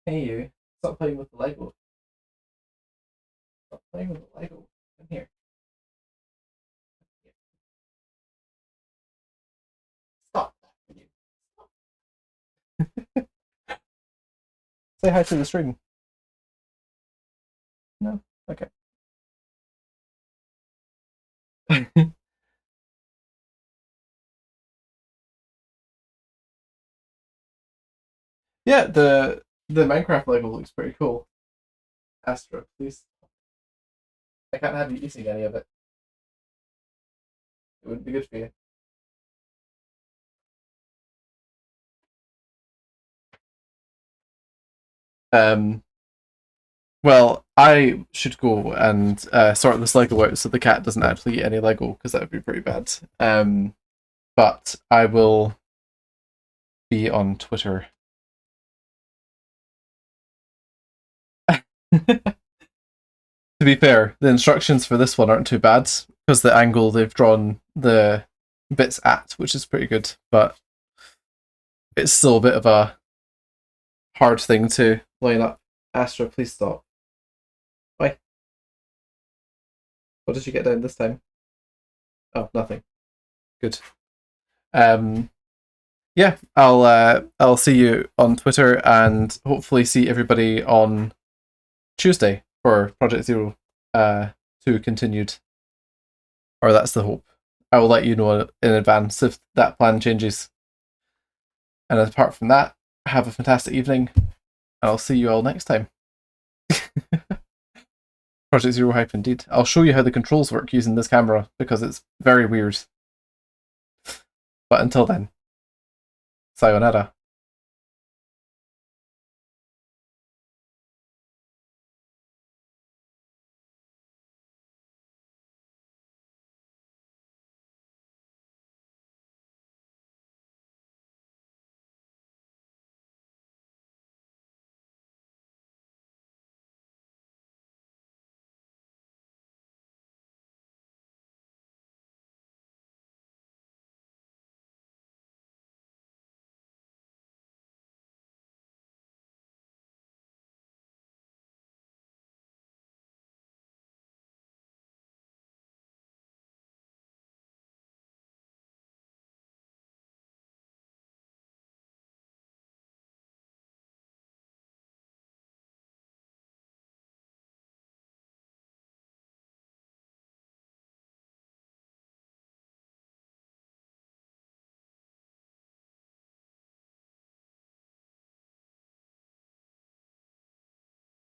Hey you, stop playing with the Lego. playing with the Lego in here. Stop. Say hi to the stream. No? Okay. Yeah, the Minecraft Lego looks pretty cool. Astro, please. I can't have you eating any of it. It wouldn't be good for you. Well, I should go and sort this Lego out so the cat doesn't actually eat any Lego, because that would be pretty bad. But I will be on Twitter. To be fair, the instructions for this one aren't too bad, because the angle they've drawn the bits at, which is pretty good, but it's still a bit of a hard thing to line up. Astra, please stop. Why? What did you get down this time? Oh, nothing. Good. Yeah, I'll see you on Twitter, and hopefully see everybody on Tuesday for Project Zero 2 continued. Or that's the hope. I will let you know in advance if that plan changes. And apart from that, have a fantastic evening, and I'll see you all next time. Project Zero Hype indeed. I'll show you how the controls work using this camera, because it's very weird. But until then, sayonara.